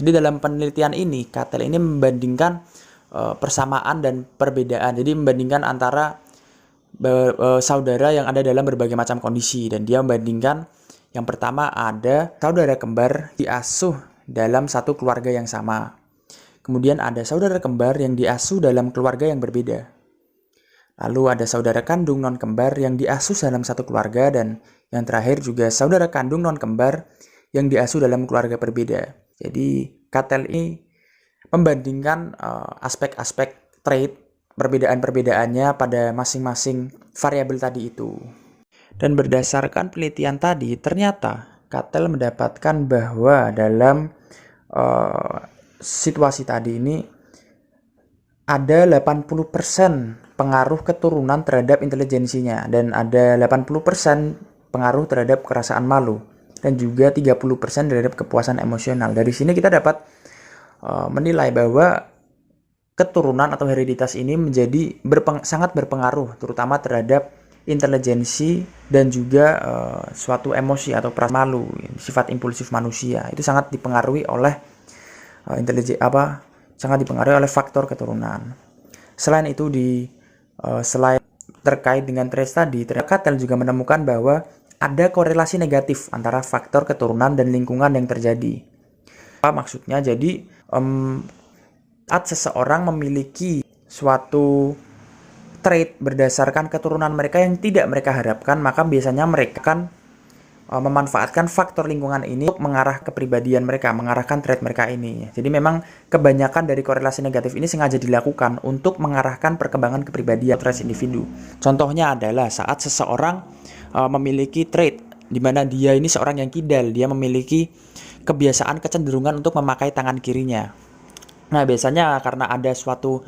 S4: Jadi dalam penelitian ini, Cattell ini membandingkan persamaan dan perbedaan. Jadi membandingkan antara saudara yang ada dalam berbagai macam kondisi, dan dia membandingkan yang pertama ada saudara kembar diasuh dalam satu keluarga yang sama. Kemudian ada saudara kembar yang diasuh dalam keluarga yang berbeda. Lalu ada saudara kandung non-kembar yang diasuh dalam satu keluarga, dan yang terakhir juga saudara kandung non-kembar yang diasuh dalam keluarga berbeda. Jadi Cattell ini membandingkan aspek-aspek trait, perbedaan-perbedaannya pada masing-masing variabel tadi itu. Dan berdasarkan penelitian tadi, ternyata Cattell mendapatkan bahwa dalam situasi tadi ini ada 80% pengaruh keturunan terhadap intelijensinya, dan ada 80% pengaruh terhadap kerasaan malu, dan juga 30% terhadap kepuasan emosional. Dari sini kita dapat menilai bahwa keturunan atau hereditas ini menjadi sangat berpengaruh terutama terhadap intelijensi dan juga suatu emosi atau perasaan malu, sifat impulsif manusia. Itu sangat dipengaruhi oleh sangat dipengaruhi oleh faktor keturunan. Selain itu selain terkait dengan traits tadi, Cattell juga menemukan bahwa ada korelasi negatif antara faktor keturunan dan lingkungan yang terjadi. Apa maksudnya? Jadi saat seseorang memiliki suatu trait berdasarkan keturunan mereka yang tidak mereka harapkan, maka biasanya mereka akan memanfaatkan faktor lingkungan ini untuk mengarah kepribadian mereka, mengarahkan trait mereka ini. Jadi memang kebanyakan dari korelasi negatif ini sengaja dilakukan untuk mengarahkan perkembangan kepribadian trait individu. Contohnya adalah saat seseorang memiliki trait di mana dia ini seorang yang kidal, dia memiliki kebiasaan kecenderungan untuk memakai tangan kirinya. Nah, biasanya karena ada suatu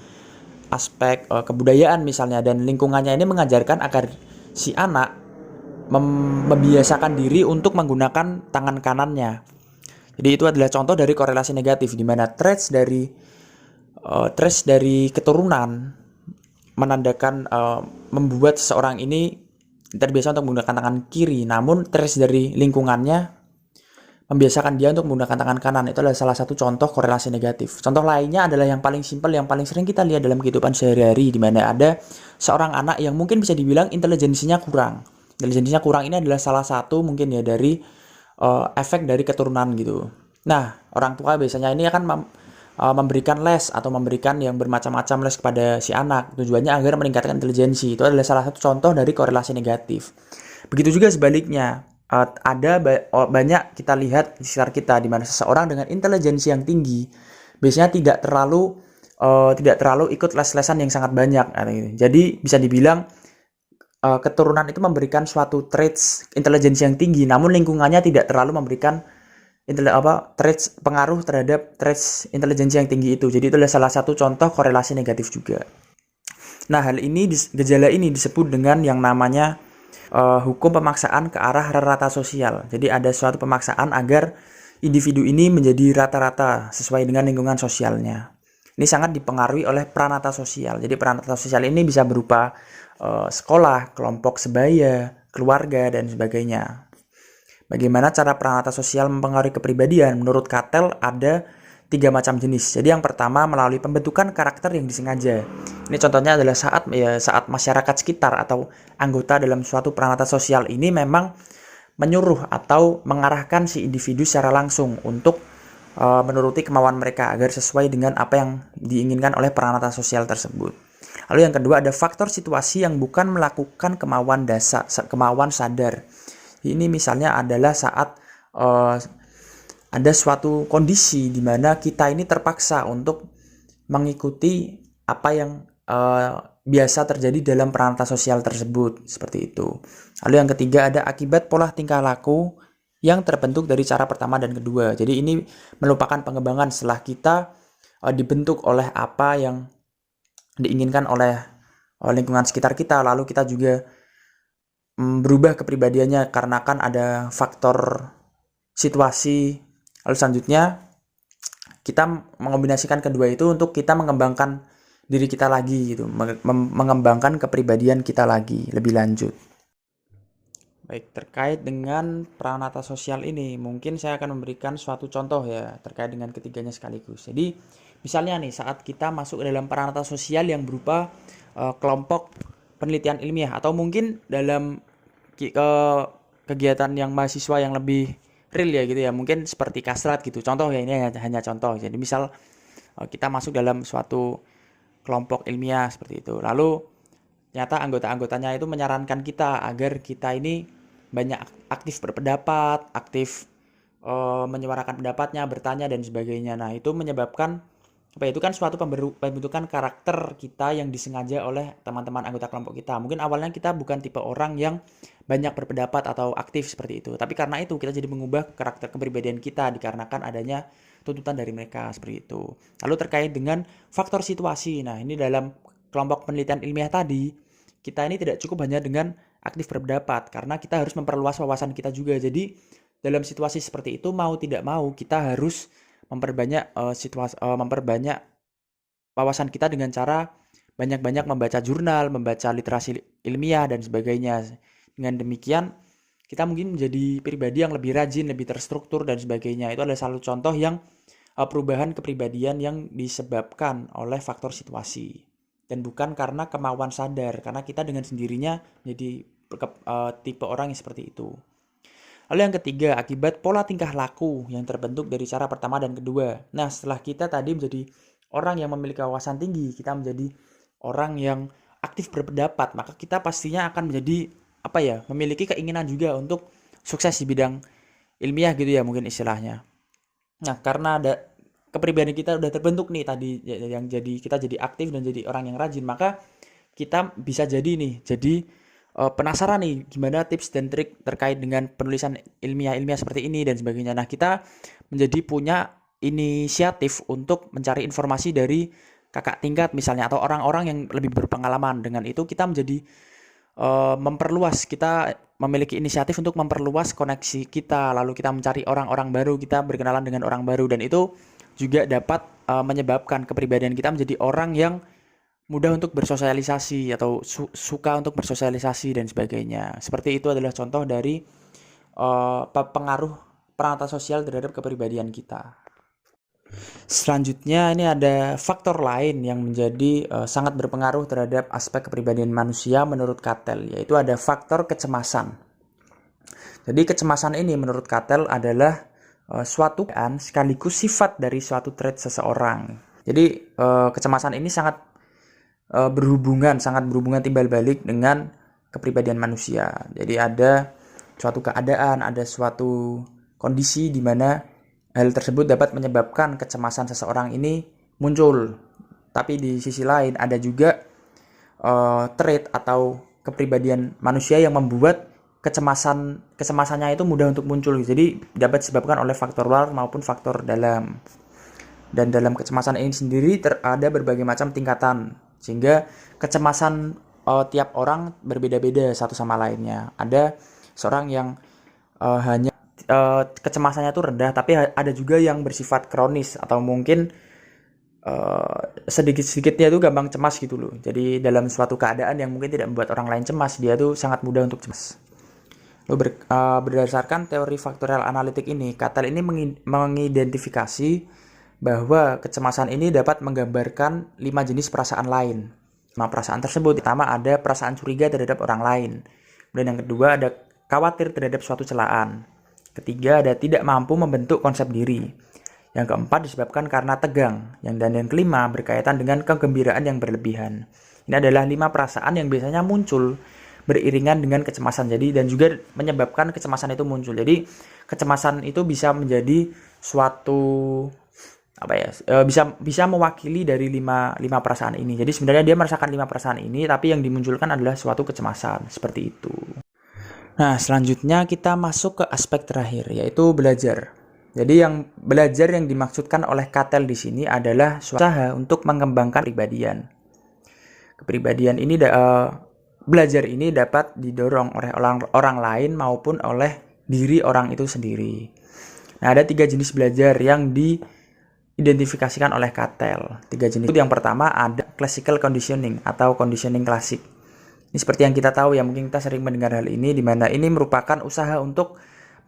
S4: aspek kebudayaan misalnya, dan lingkungannya ini mengajarkan agar si anak membiasakan diri untuk menggunakan tangan kanannya. Jadi itu adalah contoh dari korelasi negatif, di mana traits dari keturunan menandakan membuat seseorang ini terbiasa untuk menggunakan tangan kiri, namun traits dari lingkungannya membiasakan dia untuk menggunakan tangan kanan. Itu adalah salah satu contoh korelasi negatif. Contoh lainnya adalah yang paling simpel, yang paling sering kita lihat dalam kehidupan sehari-hari, di mana ada seorang anak yang mungkin bisa dibilang intelijensinya kurang. Intelijensinya kurang ini adalah salah satu mungkin dari efek dari keturunan gitu. Nah, orang tua biasanya ini akan memberikan les atau memberikan yang bermacam-macam les kepada si anak, tujuannya agar meningkatkan intelijensi. Itu adalah salah satu contoh dari korelasi negatif. Begitu juga sebaliknya, ada banyak kita lihat di sekitar kita di mana seseorang dengan intelijensi yang tinggi biasanya tidak terlalu ikut les-lesan yang sangat banyak. Jadi bisa dibilang keturunan itu memberikan suatu traits intelijensi yang tinggi, namun lingkungannya tidak terlalu memberikan traits pengaruh terhadap traits intelijensi yang tinggi itu. Jadi itu adalah salah satu contoh korelasi negatif juga. Nah, gejala ini disebut dengan yang namanya hukum pemaksaan ke arah rata sosial. Jadi ada suatu pemaksaan agar individu ini menjadi rata-rata sesuai dengan lingkungan sosialnya. Ini sangat dipengaruhi oleh pranata sosial. Jadi pranata sosial ini bisa berupa sekolah, kelompok sebaya, keluarga, dan sebagainya. Bagaimana cara pranata sosial mempengaruhi kepribadian? Menurut Cattell ada 3 macam jenis. Jadi yang pertama melalui pembentukan karakter yang disengaja. Ini contohnya adalah saat masyarakat sekitar atau anggota dalam suatu pranata sosial ini memang menyuruh atau mengarahkan si individu secara langsung untuk menuruti kemauan mereka agar sesuai dengan apa yang diinginkan oleh peranata sosial tersebut. Lalu yang kedua ada faktor situasi yang bukan melakukan kemauan sadar. Ini misalnya adalah saat ada suatu kondisi di mana kita ini terpaksa untuk mengikuti apa yang biasa terjadi dalam peranata sosial tersebut, seperti itu. Lalu yang ketiga ada akibat pola tingkah laku yang terbentuk dari cara pertama dan kedua. Jadi ini merupakan pengembangan setelah kita dibentuk oleh apa yang diinginkan oleh lingkungan sekitar kita, lalu kita juga berubah kepribadiannya karena kan ada faktor situasi. Lalu selanjutnya kita mengombinasikan kedua itu untuk kita mengembangkan diri kita lagi gitu, mengembangkan kepribadian kita lagi lebih lanjut. Baik, terkait dengan peranata sosial ini, mungkin saya akan memberikan suatu contoh ya, terkait dengan ketiganya sekaligus. Jadi, misalnya nih, saat kita masuk ke dalam peranata sosial yang berupa kelompok penelitian ilmiah, atau mungkin dalam kegiatan yang mahasiswa yang lebih real ya gitu ya, mungkin seperti kasrat gitu. Contoh ya, ini hanya contoh. Jadi, misal kita masuk dalam suatu kelompok ilmiah seperti itu. Lalu, ternyata anggota-anggotanya itu menyarankan kita agar kita ini banyak aktif berpendapat, aktif menyuarakan pendapatnya, bertanya dan sebagainya. Nah, itu menyebabkan itu kan suatu pembentukan karakter kita yang disengaja oleh teman-teman anggota kelompok kita. Mungkin awalnya kita bukan tipe orang yang banyak berpendapat atau aktif seperti itu. Tapi karena itu kita jadi mengubah karakter kepribadian kita dikarenakan adanya tuntutan dari mereka seperti itu. Lalu terkait dengan faktor situasi. Nah, ini dalam kelompok penelitian ilmiah tadi, kita ini tidak cukup hanya dengan aktif berpendapat, karena kita harus memperluas wawasan kita juga. Jadi dalam situasi seperti itu mau tidak mau kita harus memperbanyak memperbanyak wawasan kita dengan cara banyak-banyak membaca jurnal, membaca literasi ilmiah dan sebagainya. Dengan demikian kita mungkin menjadi pribadi yang lebih rajin, lebih terstruktur dan sebagainya. Itu adalah salah satu contoh yang perubahan kepribadian yang disebabkan oleh faktor situasi dan bukan karena kemauan sadar, karena kita dengan sendirinya menjadi tipe orang yang seperti itu. Lalu yang ketiga, akibat pola tingkah laku yang terbentuk dari cara pertama dan kedua. Nah, setelah kita tadi menjadi orang yang memiliki wawasan tinggi, kita menjadi orang yang aktif berpendapat, maka kita pastinya akan menjadi memiliki keinginan juga untuk sukses di bidang ilmiah gitu ya mungkin istilahnya. Nah, karena ada kepribadian kita udah terbentuk nih tadi yang jadi kita jadi aktif dan jadi orang yang rajin, maka kita bisa jadi penasaran nih gimana tips dan trik terkait dengan penulisan ilmiah seperti ini dan sebagainya. Nah, kita menjadi punya inisiatif untuk mencari informasi dari kakak tingkat misalnya atau orang-orang yang lebih berpengalaman. Dengan itu kita menjadi memperluas, kita memiliki inisiatif untuk memperluas koneksi kita, lalu kita mencari orang-orang baru, kita berkenalan dengan orang baru, dan itu juga dapat menyebabkan kepribadian kita menjadi orang yang mudah untuk bersosialisasi atau suka untuk bersosialisasi dan sebagainya. Seperti itu adalah contoh dari pengaruh peranata sosial terhadap kepribadian kita. Selanjutnya ini ada faktor lain yang menjadi sangat berpengaruh terhadap aspek kepribadian manusia menurut Cattell, yaitu ada faktor kecemasan. Jadi kecemasan ini menurut Cattell adalah suatu sekaligus sifat dari suatu trait seseorang. Jadi kecemasan ini sangat berhubungan timbal balik dengan kepribadian manusia. Jadi ada suatu keadaan, ada suatu kondisi di mana hal tersebut dapat menyebabkan kecemasan seseorang ini muncul. Tapi di sisi lain ada juga trait atau kepribadian manusia yang membuat kecemasannya itu mudah untuk muncul. Jadi dapat disebabkan oleh faktor luar maupun faktor dalam. Dan dalam kecemasan ini sendiri ada berbagai macam tingkatan, sehingga kecemasan tiap orang berbeda-beda satu sama lainnya. Ada seorang yang hanya kecemasannya itu rendah, tapi ada juga yang bersifat kronis atau mungkin sedikit-sedikitnya itu gampang cemas gitu loh. Jadi dalam suatu keadaan yang mungkin tidak membuat orang lain cemas, dia tuh sangat mudah untuk cemas. Lalu berdasarkan teori faktorial analitik ini, Cattell ini mengidentifikasi bahwa kecemasan ini dapat menggambarkan 5 jenis perasaan lain. 5 perasaan tersebut, pertama ada perasaan curiga terhadap orang lain. Kemudian yang kedua ada khawatir terhadap suatu celaan. Ketiga ada tidak mampu membentuk konsep diri. Yang keempat disebabkan karena tegang. Dan yang kelima berkaitan dengan kegembiraan yang berlebihan. Ini adalah 5 perasaan yang biasanya muncul beriringan dengan kecemasan. Jadi dan juga menyebabkan kecemasan itu muncul. Jadi kecemasan itu bisa menjadi suatu bisa mewakili dari 5 perasaan ini. Jadi sebenarnya dia merasakan 5 perasaan ini, tapi yang dimunculkan adalah suatu kecemasan seperti itu. Nah, selanjutnya kita masuk ke aspek terakhir, yaitu belajar. Jadi belajar yang dimaksudkan oleh Cattell di sini adalah usaha untuk mengembangkan kepribadian. Kepribadian ini belajar ini dapat didorong oleh orang lain maupun oleh diri orang itu sendiri. Nah, ada 3 jenis belajar yang diidentifikasikan oleh Cattell. 3 jenis. Yang pertama ada classical conditioning atau conditioning klasik. Ini seperti yang kita tahu ya, mungkin kita sering mendengar hal ini, di mana ini merupakan usaha untuk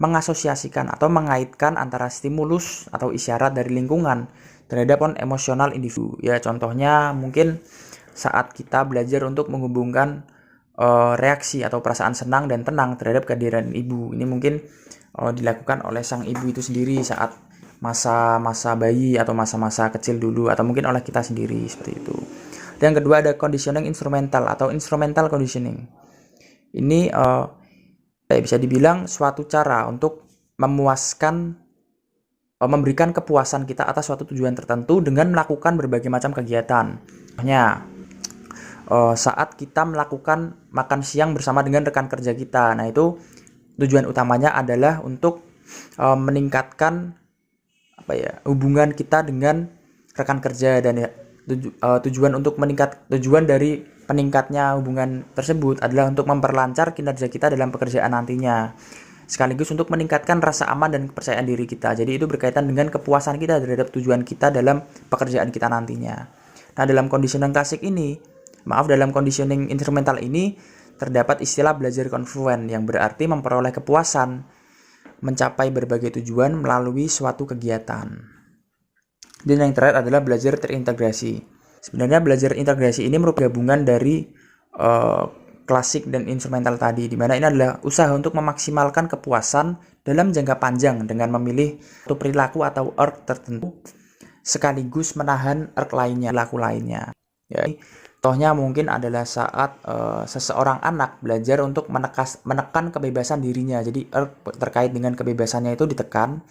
S4: mengasosiasikan atau mengaitkan antara stimulus atau isyarat dari lingkungan terhadap emosional individu. Ya, contohnya mungkin saat kita belajar untuk menghubungkan reaksi atau perasaan senang dan tenang terhadap kehadiran ibu. Ini mungkin dilakukan oleh sang ibu itu sendiri saat masa-masa bayi atau masa-masa kecil dulu, atau mungkin oleh kita sendiri seperti itu. Dan yang kedua ada conditioning instrumental atau instrumental conditioning. Ini bisa dibilang suatu cara untuk memberikan kepuasan kita atas suatu tujuan tertentu dengan melakukan berbagai macam kegiatan. Contohnya saat kita melakukan makan siang bersama dengan rekan kerja kita. Nah, itu tujuan utamanya adalah untuk meningkatkan hubungan kita dengan rekan kerja, dan tujuan dari peningkatnya hubungan tersebut adalah untuk memperlancar kinerja kita dalam pekerjaan nantinya, sekaligus untuk meningkatkan rasa aman dan kepercayaan diri kita. Jadi itu berkaitan dengan kepuasan kita terhadap tujuan kita dalam pekerjaan kita nantinya. Nah, dalam conditioning instrumental ini terdapat istilah belajar konfluen, yang berarti memperoleh kepuasan mencapai berbagai tujuan melalui suatu kegiatan. Dan yang terakhir adalah belajar terintegrasi. Sebenarnya belajar integrasi ini merupakan gabungan dari klasik dan instrumental tadi, di mana ini adalah usaha untuk memaksimalkan kepuasan dalam jangka panjang dengan memilih suatu perilaku atau arc tertentu sekaligus menahan arc perilaku lainnya. Ya, contohnya mungkin adalah saat seseorang anak belajar untuk menekan kebebasan dirinya. Jadi arc terkait dengan kebebasannya itu ditekan,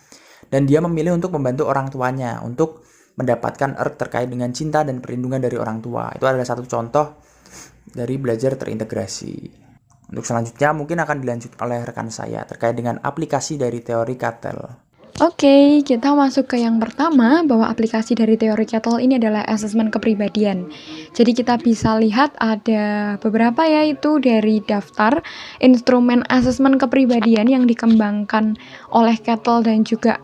S4: dan dia memilih untuk membantu orang tuanya untuk mendapatkan terkait dengan cinta dan perlindungan dari orang tua. Itu adalah satu contoh dari belajar terintegrasi. Untuk selanjutnya mungkin akan dilanjut oleh rekan saya terkait dengan aplikasi dari teori Cattell.
S3: Oke, kita masuk ke yang pertama, bahwa aplikasi dari teori Cattell ini adalah asesmen kepribadian. Jadi kita bisa lihat ada beberapa, yaitu dari daftar instrumen asesmen kepribadian yang dikembangkan oleh Cattell dan juga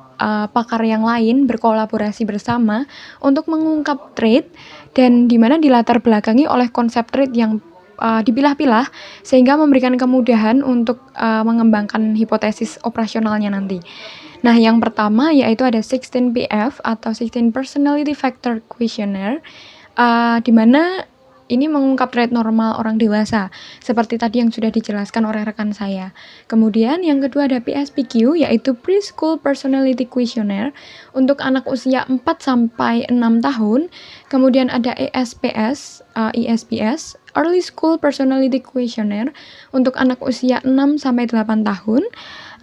S3: pakar yang lain berkolaborasi bersama untuk mengungkap trait, dan dimana dilatar belakangi oleh konsep trait yang dipilah-pilah sehingga memberikan kemudahan untuk mengembangkan hipotesis operasionalnya nanti. Nah, yang pertama yaitu ada 16PF atau 16 Personality Factor Questionnaire, di mana ini mengungkap trait normal orang dewasa, seperti tadi yang sudah dijelaskan oleh rekan saya. Kemudian yang kedua ada PSPQ, yaitu Preschool Personality Questionnaire untuk anak usia 4-6 tahun. Kemudian ada ESPS, Early School Personality Questionnaire untuk anak usia 6-8 tahun.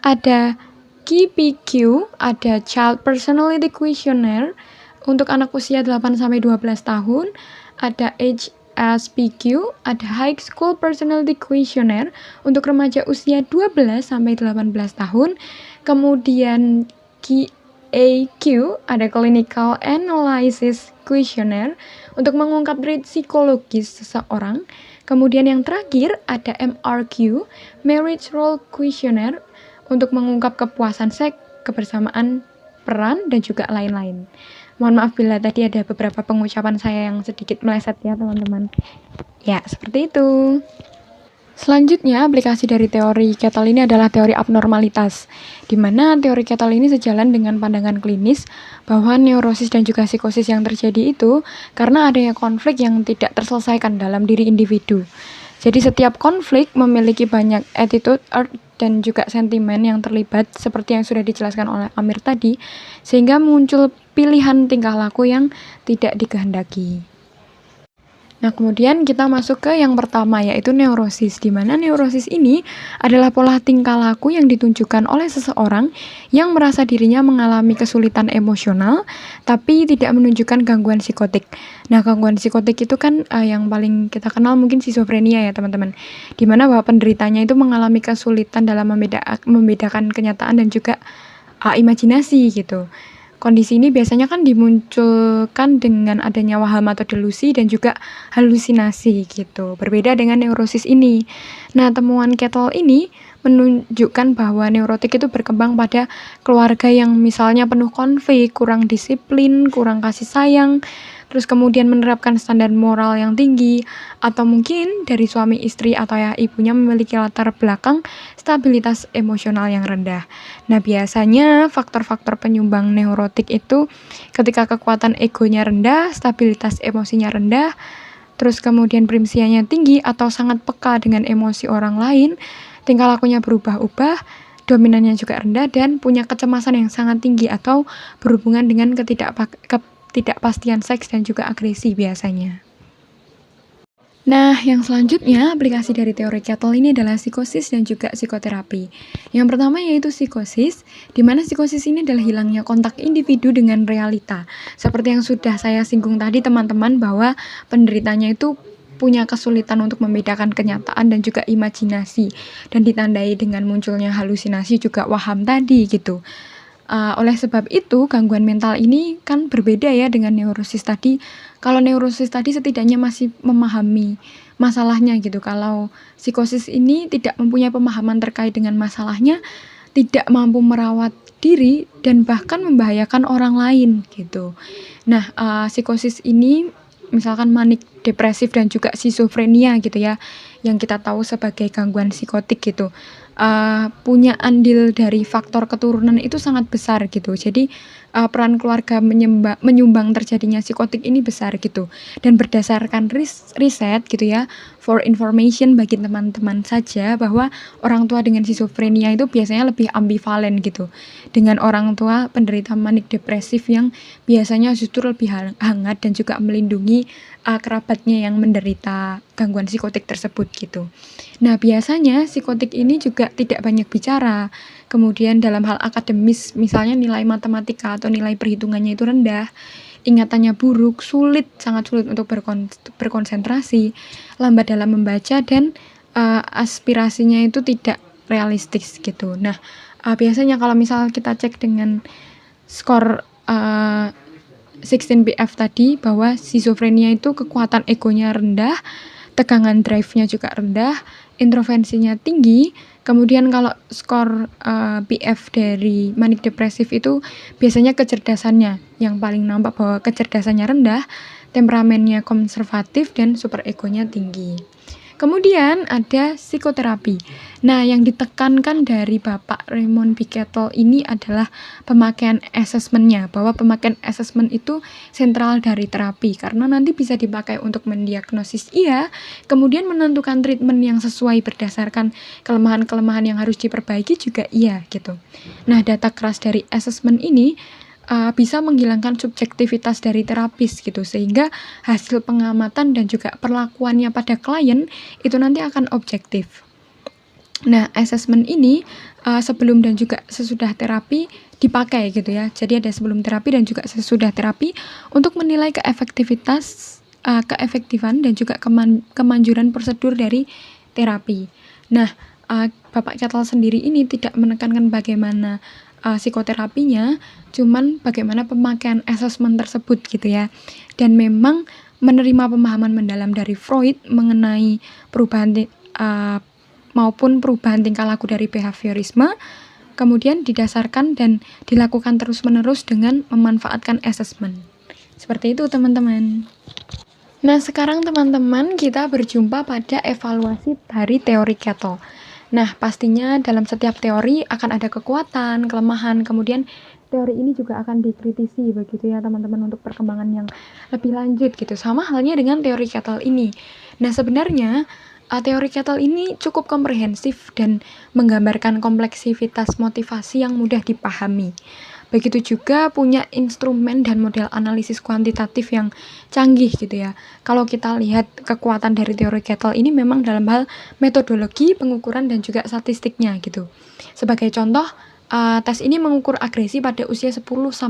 S3: Ada KPQ, ada Child Personality Questionnaire untuk anak usia 8-12 tahun. Ada HSPQ, ada High School Personality Questionnaire untuk remaja usia 12-18 tahun. Kemudian KAQ, ada Clinical Analysis Questionnaire untuk mengungkap trait psikologis seseorang. Kemudian yang terakhir ada MRQ, Marriage Role Questionnaire untuk mengungkap kepuasan seks, kebersamaan, peran, dan juga lain-lain. Mohon maaf bila tadi ada beberapa pengucapan saya yang sedikit meleset ya teman-teman. Ya, seperti itu. Selanjutnya, aplikasi dari teori Cattell ini adalah teori abnormalitas, di mana teori Cattell ini sejalan dengan pandangan klinis bahwa neurosis dan juga psikosis yang terjadi itu karena adanya konflik yang tidak terselesaikan dalam diri individu. Jadi setiap konflik memiliki banyak attitude dan juga sentimen yang terlibat seperti yang sudah dijelaskan oleh Amir tadi, sehingga muncul pilihan tingkah laku yang tidak dikehendaki. Nah, kemudian kita masuk ke yang pertama, yaitu neurosis, di mana neurosis ini adalah pola tingkah laku yang ditunjukkan oleh seseorang yang merasa dirinya mengalami kesulitan emosional, tapi tidak menunjukkan gangguan psikotik. Nah, gangguan psikotik itu kan yang paling kita kenal mungkin skizofrenia ya teman-teman, di mana bahwa penderitanya itu mengalami kesulitan dalam membedakan kenyataan dan juga imajinasi gitu. Kondisi ini biasanya kan dimunculkan dengan adanya waham atau delusi dan juga halusinasi gitu. Berbeda dengan neurosis ini. Nah, temuan Kettle ini menunjukkan bahwa neurotik itu berkembang pada keluarga yang misalnya penuh konflik, kurang disiplin, kurang kasih sayang, terus kemudian menerapkan standar moral yang tinggi, atau mungkin dari suami istri atau ya ibunya memiliki latar belakang stabilitas emosional yang rendah. Nah, biasanya faktor-faktor penyumbang neurotik itu ketika kekuatan egonya rendah, stabilitas emosinya rendah, terus kemudian primsianya tinggi atau sangat peka dengan emosi orang lain, tingkah lakunya berubah-ubah, dominannya juga rendah, dan punya kecemasan yang sangat tinggi atau berhubungan dengan ketidakpastian seks dan juga agresi biasanya. Nah, yang selanjutnya aplikasi dari teori Kettle ini adalah psikosis dan juga psikoterapi. Yang pertama yaitu psikosis, di mana psikosis ini adalah hilangnya kontak individu dengan realita. Seperti yang sudah saya singgung tadi teman-teman, bahwa penderitanya itu punya kesulitan untuk membedakan kenyataan dan juga imajinasi, dan ditandai dengan munculnya halusinasi juga waham tadi gitu. Oleh sebab itu, gangguan mental ini kan berbeda ya dengan neurosis tadi. Kalau neurosis tadi setidaknya masih memahami masalahnya gitu. Kalau psikosis ini tidak mempunyai pemahaman terkait dengan masalahnya, tidak mampu merawat diri, dan bahkan membahayakan orang lain gitu. Nah, psikosis ini misalkan manik depresif dan juga skizofrenia gitu ya, yang kita tahu sebagai gangguan psikotik gitu, punya andil dari faktor keturunan itu sangat besar gitu. Jadi peran keluarga menyumbang terjadinya psikotik ini besar gitu. Dan berdasarkan riset gitu ya, for information bagi teman-teman saja, bahwa orang tua dengan skizofrenia itu biasanya lebih ambivalen gitu dengan orang tua penderita manik depresif yang biasanya justru lebih hangat dan juga melindungi kerabatnya yang menderita gangguan psikotik tersebut gitu. Nah, biasanya psikotik ini juga tidak banyak bicara. Kemudian dalam hal akademis, misalnya nilai matematika atau nilai perhitungannya itu rendah, ingatannya buruk, sangat sulit untuk berkonsentrasi, lambat dalam membaca, dan aspirasinya itu tidak realistis gitu. Nah, biasanya kalau misal kita cek dengan skor 16BF tadi, bahwa skizofrenia itu kekuatan egonya rendah, tegangan drive-nya juga rendah, introversinya tinggi. Kemudian kalau skor BF dari manik depresif itu biasanya kecerdasannya yang paling nampak, bahwa kecerdasannya rendah, temperamennya konservatif, dan super egonya tinggi. Kemudian ada psikoterapi. Nah, yang ditekankan dari Bapak Raymond B. Kettle ini adalah pemakaian asesmennya, bahwa pemakaian asesmen itu sentral dari terapi, karena nanti bisa dipakai untuk mendiagnosis kemudian menentukan treatment yang sesuai berdasarkan kelemahan-kelemahan yang harus diperbaiki juga gitu. Nah, data keras dari asesmen ini bisa menghilangkan subjektivitas dari terapis gitu, sehingga hasil pengamatan dan juga perlakuannya pada klien itu nanti akan objektif. Nah, asesmen ini sebelum dan juga sesudah terapi dipakai gitu ya. Jadi ada sebelum terapi dan juga sesudah terapi untuk menilai keefektifan dan juga kemanjuran prosedur dari terapi. Nah, Bapak Kettle sendiri ini tidak menekankan bagaimana psikoterapinya, cuman bagaimana pemakaian asesmen tersebut gitu ya. Dan memang menerima pemahaman mendalam dari Freud mengenai perubahan maupun perubahan tingkah laku dari behaviorisme, kemudian didasarkan dan dilakukan terus-menerus dengan memanfaatkan asesmen. Seperti itu teman-teman. Nah, sekarang teman-teman kita berjumpa pada evaluasi dari teori Kettle. Nah, pastinya dalam setiap teori akan ada kekuatan, kelemahan, kemudian teori ini juga akan dikritisi begitu ya teman-teman untuk perkembangan yang lebih lanjut gitu. Sama halnya dengan teori Kettle ini. Nah, sebenarnya teori Kettle ini cukup komprehensif dan menggambarkan kompleksivitas motivasi yang mudah dipahami. Begitu juga punya instrumen dan model analisis kuantitatif yang canggih gitu ya. Kalau kita lihat kekuatan dari teori Kettle ini memang dalam hal metodologi, pengukuran, dan juga statistiknya gitu. Sebagai contoh, tes ini mengukur agresi pada usia 10-16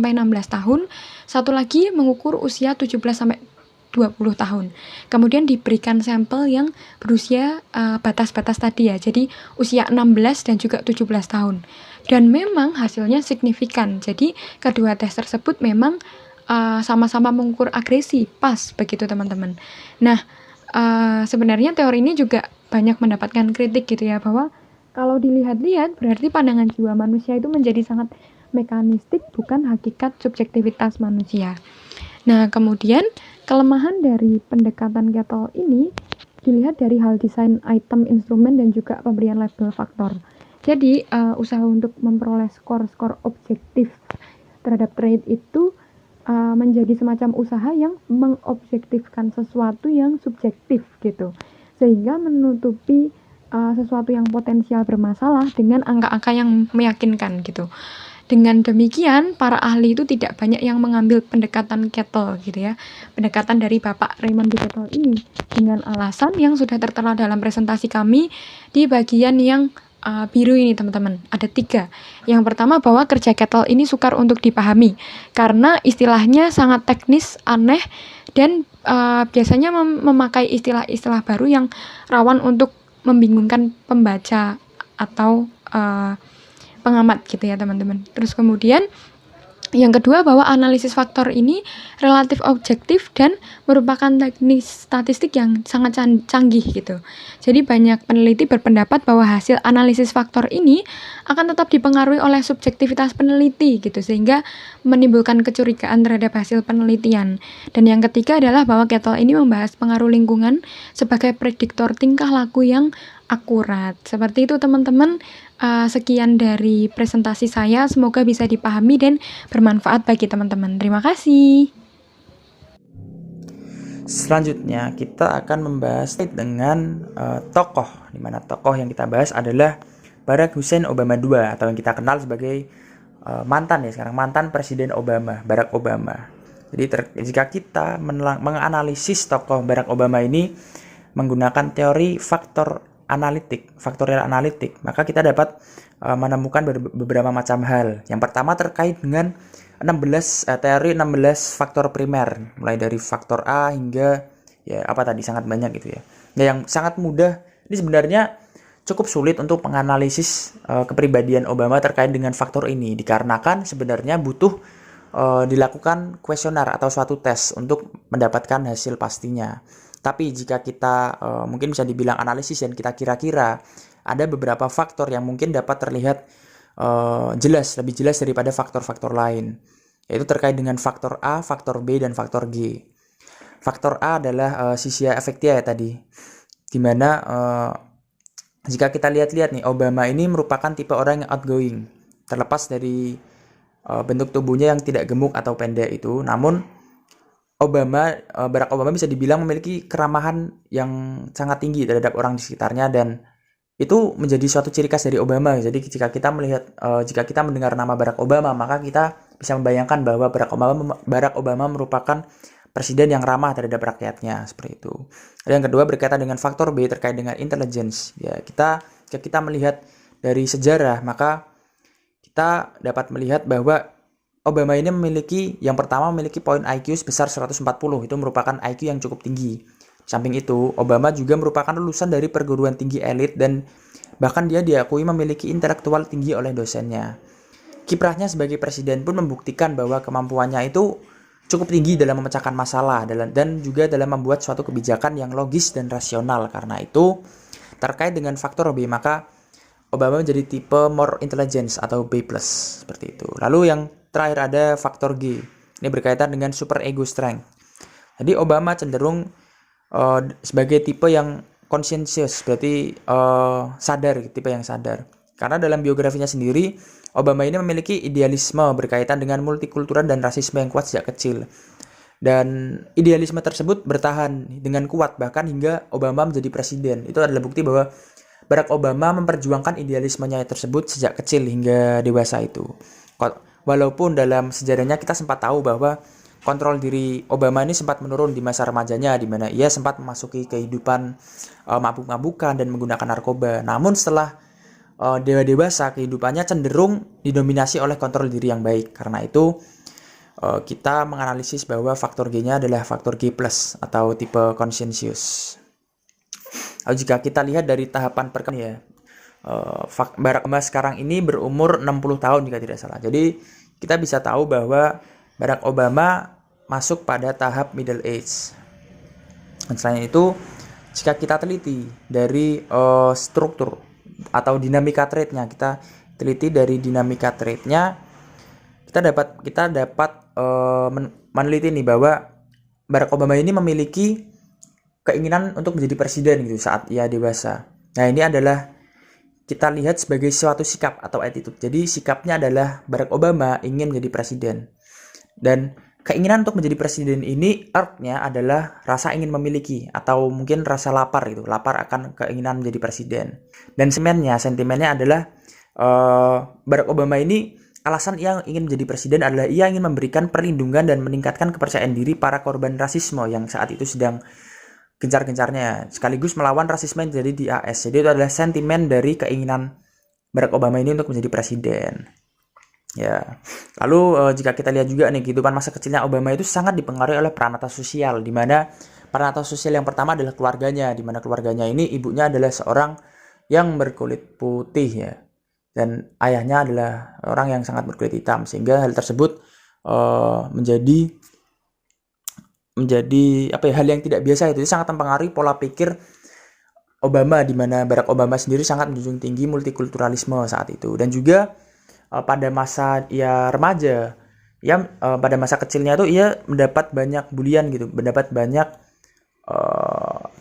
S3: tahun, satu lagi mengukur usia 17-20 tahun. Kemudian diberikan sampel yang berusia batas-batas tadi ya, jadi usia 16 dan juga 17 tahun. Dan memang hasilnya signifikan. Jadi kedua tes tersebut memang sama-sama mengukur agresi, pas begitu teman-teman. Nah, sebenarnya teori ini juga banyak mendapatkan kritik gitu ya, bahwa kalau dilihat-lihat berarti pandangan jiwa manusia itu menjadi sangat mekanistik, bukan hakikat subjektivitas manusia. Nah, kemudian kelemahan dari pendekatan Kettle ini dilihat dari hal desain item, instrumen, dan juga pemberian label faktor. Jadi, usaha untuk memperoleh skor-skor objektif terhadap trade itu menjadi semacam usaha yang mengobjektifkan sesuatu yang subjektif gitu, sehingga menutupi sesuatu yang potensial bermasalah dengan angka-angka yang meyakinkan gitu. Dengan demikian, para ahli itu tidak banyak yang mengambil pendekatan Kettle gitu ya, pendekatan dari Bapak Raymond B. Kettle ini, dengan alasan yang sudah tertera dalam presentasi kami di bagian yang biru ini teman-teman. Ada 3. Yang pertama, bahwa kerja Kettle ini sukar untuk dipahami karena istilahnya sangat teknis, aneh, dan biasanya memakai istilah-istilah baru yang rawan untuk membingungkan pembaca atau pengamat gitu ya teman-teman. Terus kemudian yang kedua, bahwa analisis faktor ini relatif objektif dan merupakan teknik statistik yang sangat canggih gitu. Jadi banyak peneliti berpendapat bahwa hasil analisis faktor ini akan tetap dipengaruhi oleh subjektivitas peneliti gitu, sehingga menimbulkan kecurigaan terhadap hasil penelitian. Dan yang ketiga adalah bahwa Kettle ini membahas pengaruh lingkungan sebagai prediktor tingkah laku yang akurat. Seperti itu teman-teman. Sekian dari presentasi saya, semoga bisa dipahami dan bermanfaat bagi teman-teman. Terima kasih.
S4: Selanjutnya kita akan membahas dengan tokoh, di mana tokoh yang kita bahas adalah Barack Hussein Obama II, atau yang kita kenal sebagai mantan Presiden Obama, Barack Obama. Jadi jika kita menganalisis tokoh Barack Obama ini menggunakan teori faktorial analitik, maka kita dapat menemukan beberapa macam hal. Yang pertama terkait dengan teori 16 faktor primer, mulai dari faktor A hingga sangat banyak gitu ya. Nah, yang sangat mudah, ini sebenarnya cukup sulit untuk menganalisis kepribadian Obama terkait dengan faktor ini, dikarenakan sebenarnya butuh dilakukan kuesioner atau suatu tes untuk mendapatkan hasil pastinya. Tapi jika kita mungkin bisa dibilang analisis dan kita kira-kira, ada beberapa faktor yang mungkin dapat terlihat lebih jelas daripada faktor-faktor lain, yaitu terkait dengan faktor A, faktor B, dan faktor G. Faktor A adalah Syzygia Affectia ya tadi, dimana jika kita lihat-lihat nih, Obama ini merupakan tipe orang yang outgoing, terlepas dari bentuk tubuhnya yang tidak gemuk atau pendek itu, namun Barack Obama bisa dibilang memiliki keramahan yang sangat tinggi terhadap orang di sekitarnya, dan itu menjadi suatu ciri khas dari Obama. Jadi jika kita mendengar nama Barack Obama, maka kita bisa membayangkan bahwa Barack Obama merupakan presiden yang ramah terhadap rakyatnya, seperti itu. Dan yang kedua berkaitan dengan faktor B terkait dengan intelligence. Ya, jika kita melihat dari sejarah, maka kita dapat melihat bahwa Obama ini memiliki poin IQ sebesar 140, itu merupakan IQ yang cukup tinggi. Samping itu, Obama juga merupakan lulusan dari perguruan tinggi elit, dan bahkan dia diakui memiliki intelektual tinggi oleh dosennya. Kiprahnya sebagai presiden pun membuktikan bahwa kemampuannya itu cukup tinggi dalam memecahkan masalah dan juga dalam membuat suatu kebijakan yang logis dan rasional. Karena itu, terkait dengan faktor B, maka Obama menjadi tipe more intelligence atau B+, seperti itu. Lalu yang terakhir ada faktor G. Ini berkaitan dengan super ego strength. Jadi Obama cenderung sebagai tipe yang conscientious, berarti tipe yang sadar. Karena dalam biografinya sendiri, Obama ini memiliki idealisme berkaitan dengan multikultural dan rasisme yang kuat sejak kecil. Dan idealisme tersebut bertahan dengan kuat bahkan hingga Obama menjadi presiden. Itu adalah bukti bahwa Barack Obama memperjuangkan idealismenya tersebut sejak kecil hingga dewasa itu. Walaupun dalam sejarahnya kita sempat tahu bahwa kontrol diri Obama ini sempat menurun di masa remajanya, di mana ia sempat memasuki kehidupan mabuk-mabukan dan menggunakan narkoba. Namun setelah dewasa, kehidupannya cenderung didominasi oleh kontrol diri yang baik. Karena itu kita menganalisis bahwa faktor G-nya adalah faktor G+ atau tipe conscientious. Lalu jika kita lihat dari tahapan perkembangan Barack Obama sekarang ini berumur 60 tahun jika tidak salah. Jadi kita bisa tahu bahwa Barack Obama masuk pada tahap middle age. Dan selain itu, jika kita teliti dari struktur atau dinamika trait-nya, kita teliti dari dinamika trait-nya, kita dapat meneliti nih bahwa Barack Obama ini memiliki keinginan untuk menjadi presiden gitu saat ia dewasa. Nah, ini adalah kita lihat sebagai suatu sikap atau attitude. Jadi sikapnya adalah Barack Obama ingin menjadi presiden. Dan keinginan untuk menjadi presiden ini artnya adalah rasa ingin memiliki atau mungkin rasa lapar gitu. Lapar akan keinginan menjadi presiden. Dan sentimennya adalah Barack Obama ini alasan ia ingin menjadi presiden adalah ia ingin memberikan perlindungan dan meningkatkan kepercayaan diri para korban rasisme yang saat itu sedang gencar-gencarnya, sekaligus melawan rasisme yang terjadi di AS. Jadi itu adalah sentimen dari keinginan Barack Obama ini untuk menjadi presiden. Ya. Lalu jika kita lihat juga nih, kehidupan masa kecilnya Obama itu sangat dipengaruhi oleh peranata sosial, di mana peranata sosial yang pertama adalah keluarganya, di mana keluarganya ini ibunya adalah seorang yang berkulit putih ya. Dan ayahnya adalah orang yang sangat berkulit hitam, sehingga hal tersebut menjadi hal yang tidak biasa. Itu sangat mempengaruhi pola pikir Obama, di mana Barack Obama sendiri sangat menjunjung tinggi multikulturalisme saat itu. Dan juga pada masa ia remaja, pada masa kecilnya itu ia mendapat banyak bulian gitu, mendapat banyak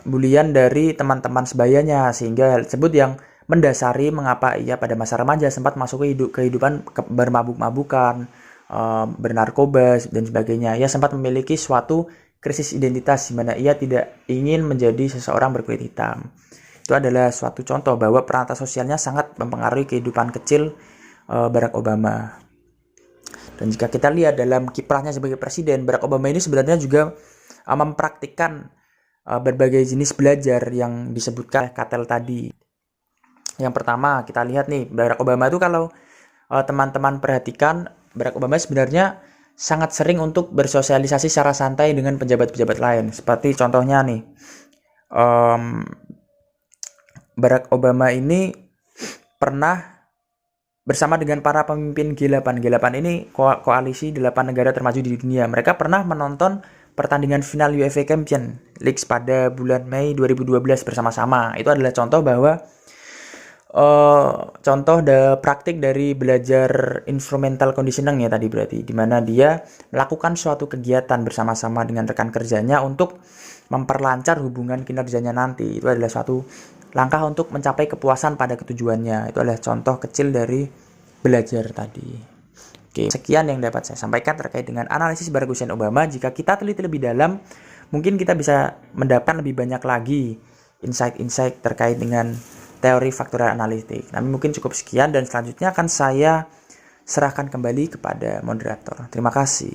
S4: bulian dari teman-teman sebayanya, sehingga hal tersebut yang mendasari mengapa ia pada masa remaja sempat masuk ke kehidupan bermabuk-mabukan, bernarkoba dan sebagainya. Ia sempat memiliki suatu krisis identitas di mana ia tidak ingin menjadi seseorang berkulit hitam. Itu adalah suatu contoh bahwa peranata sosialnya sangat mempengaruhi kehidupan kecil Barack Obama. Dan jika kita lihat dalam kiprahnya sebagai presiden, Barack Obama ini sebenarnya juga mempraktikkan berbagai jenis belajar yang disebutkan Cattell tadi. Yang pertama, kita lihat nih, Barack Obama itu kalau teman-teman perhatikan, Barack Obama sebenarnya sangat sering untuk bersosialisasi secara santai dengan pejabat-pejabat lain. Seperti contohnya nih, Barack Obama ini pernah bersama dengan para pemimpin G8. G8 ini koalisi 8 negara termaju di dunia. Mereka pernah menonton pertandingan final UEFA Champions League pada bulan Mei 2012 bersama-sama. Itu adalah contoh bahwa praktik dari belajar instrumental conditioning ya tadi, berarti di mana dia melakukan suatu kegiatan bersama-sama dengan rekan kerjanya untuk memperlancar hubungan kinerjanya nanti. Itu adalah suatu langkah untuk mencapai kepuasan pada ketujuannya. Itu adalah contoh kecil dari belajar tadi. Oke, sekian yang dapat saya sampaikan terkait dengan analisis Barack Hussein Obama. Jika kita teliti lebih dalam, mungkin kita bisa mendapatkan lebih banyak lagi insight-insight terkait dengan teori faktorial analitik. Nah, mungkin cukup sekian dan selanjutnya akan saya serahkan kembali kepada moderator. Terima kasih.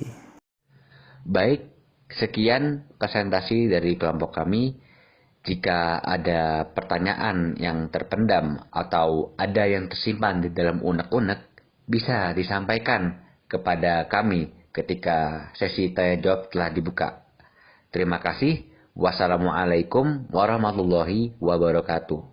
S1: Baik, sekian presentasi dari kelompok kami. Jika ada pertanyaan yang terpendam atau ada yang tersimpan di dalam unek-unek, bisa disampaikan kepada kami ketika sesi tanya jawab telah dibuka. Terima kasih. Wassalamualaikum warahmatullahi wabarakatuh.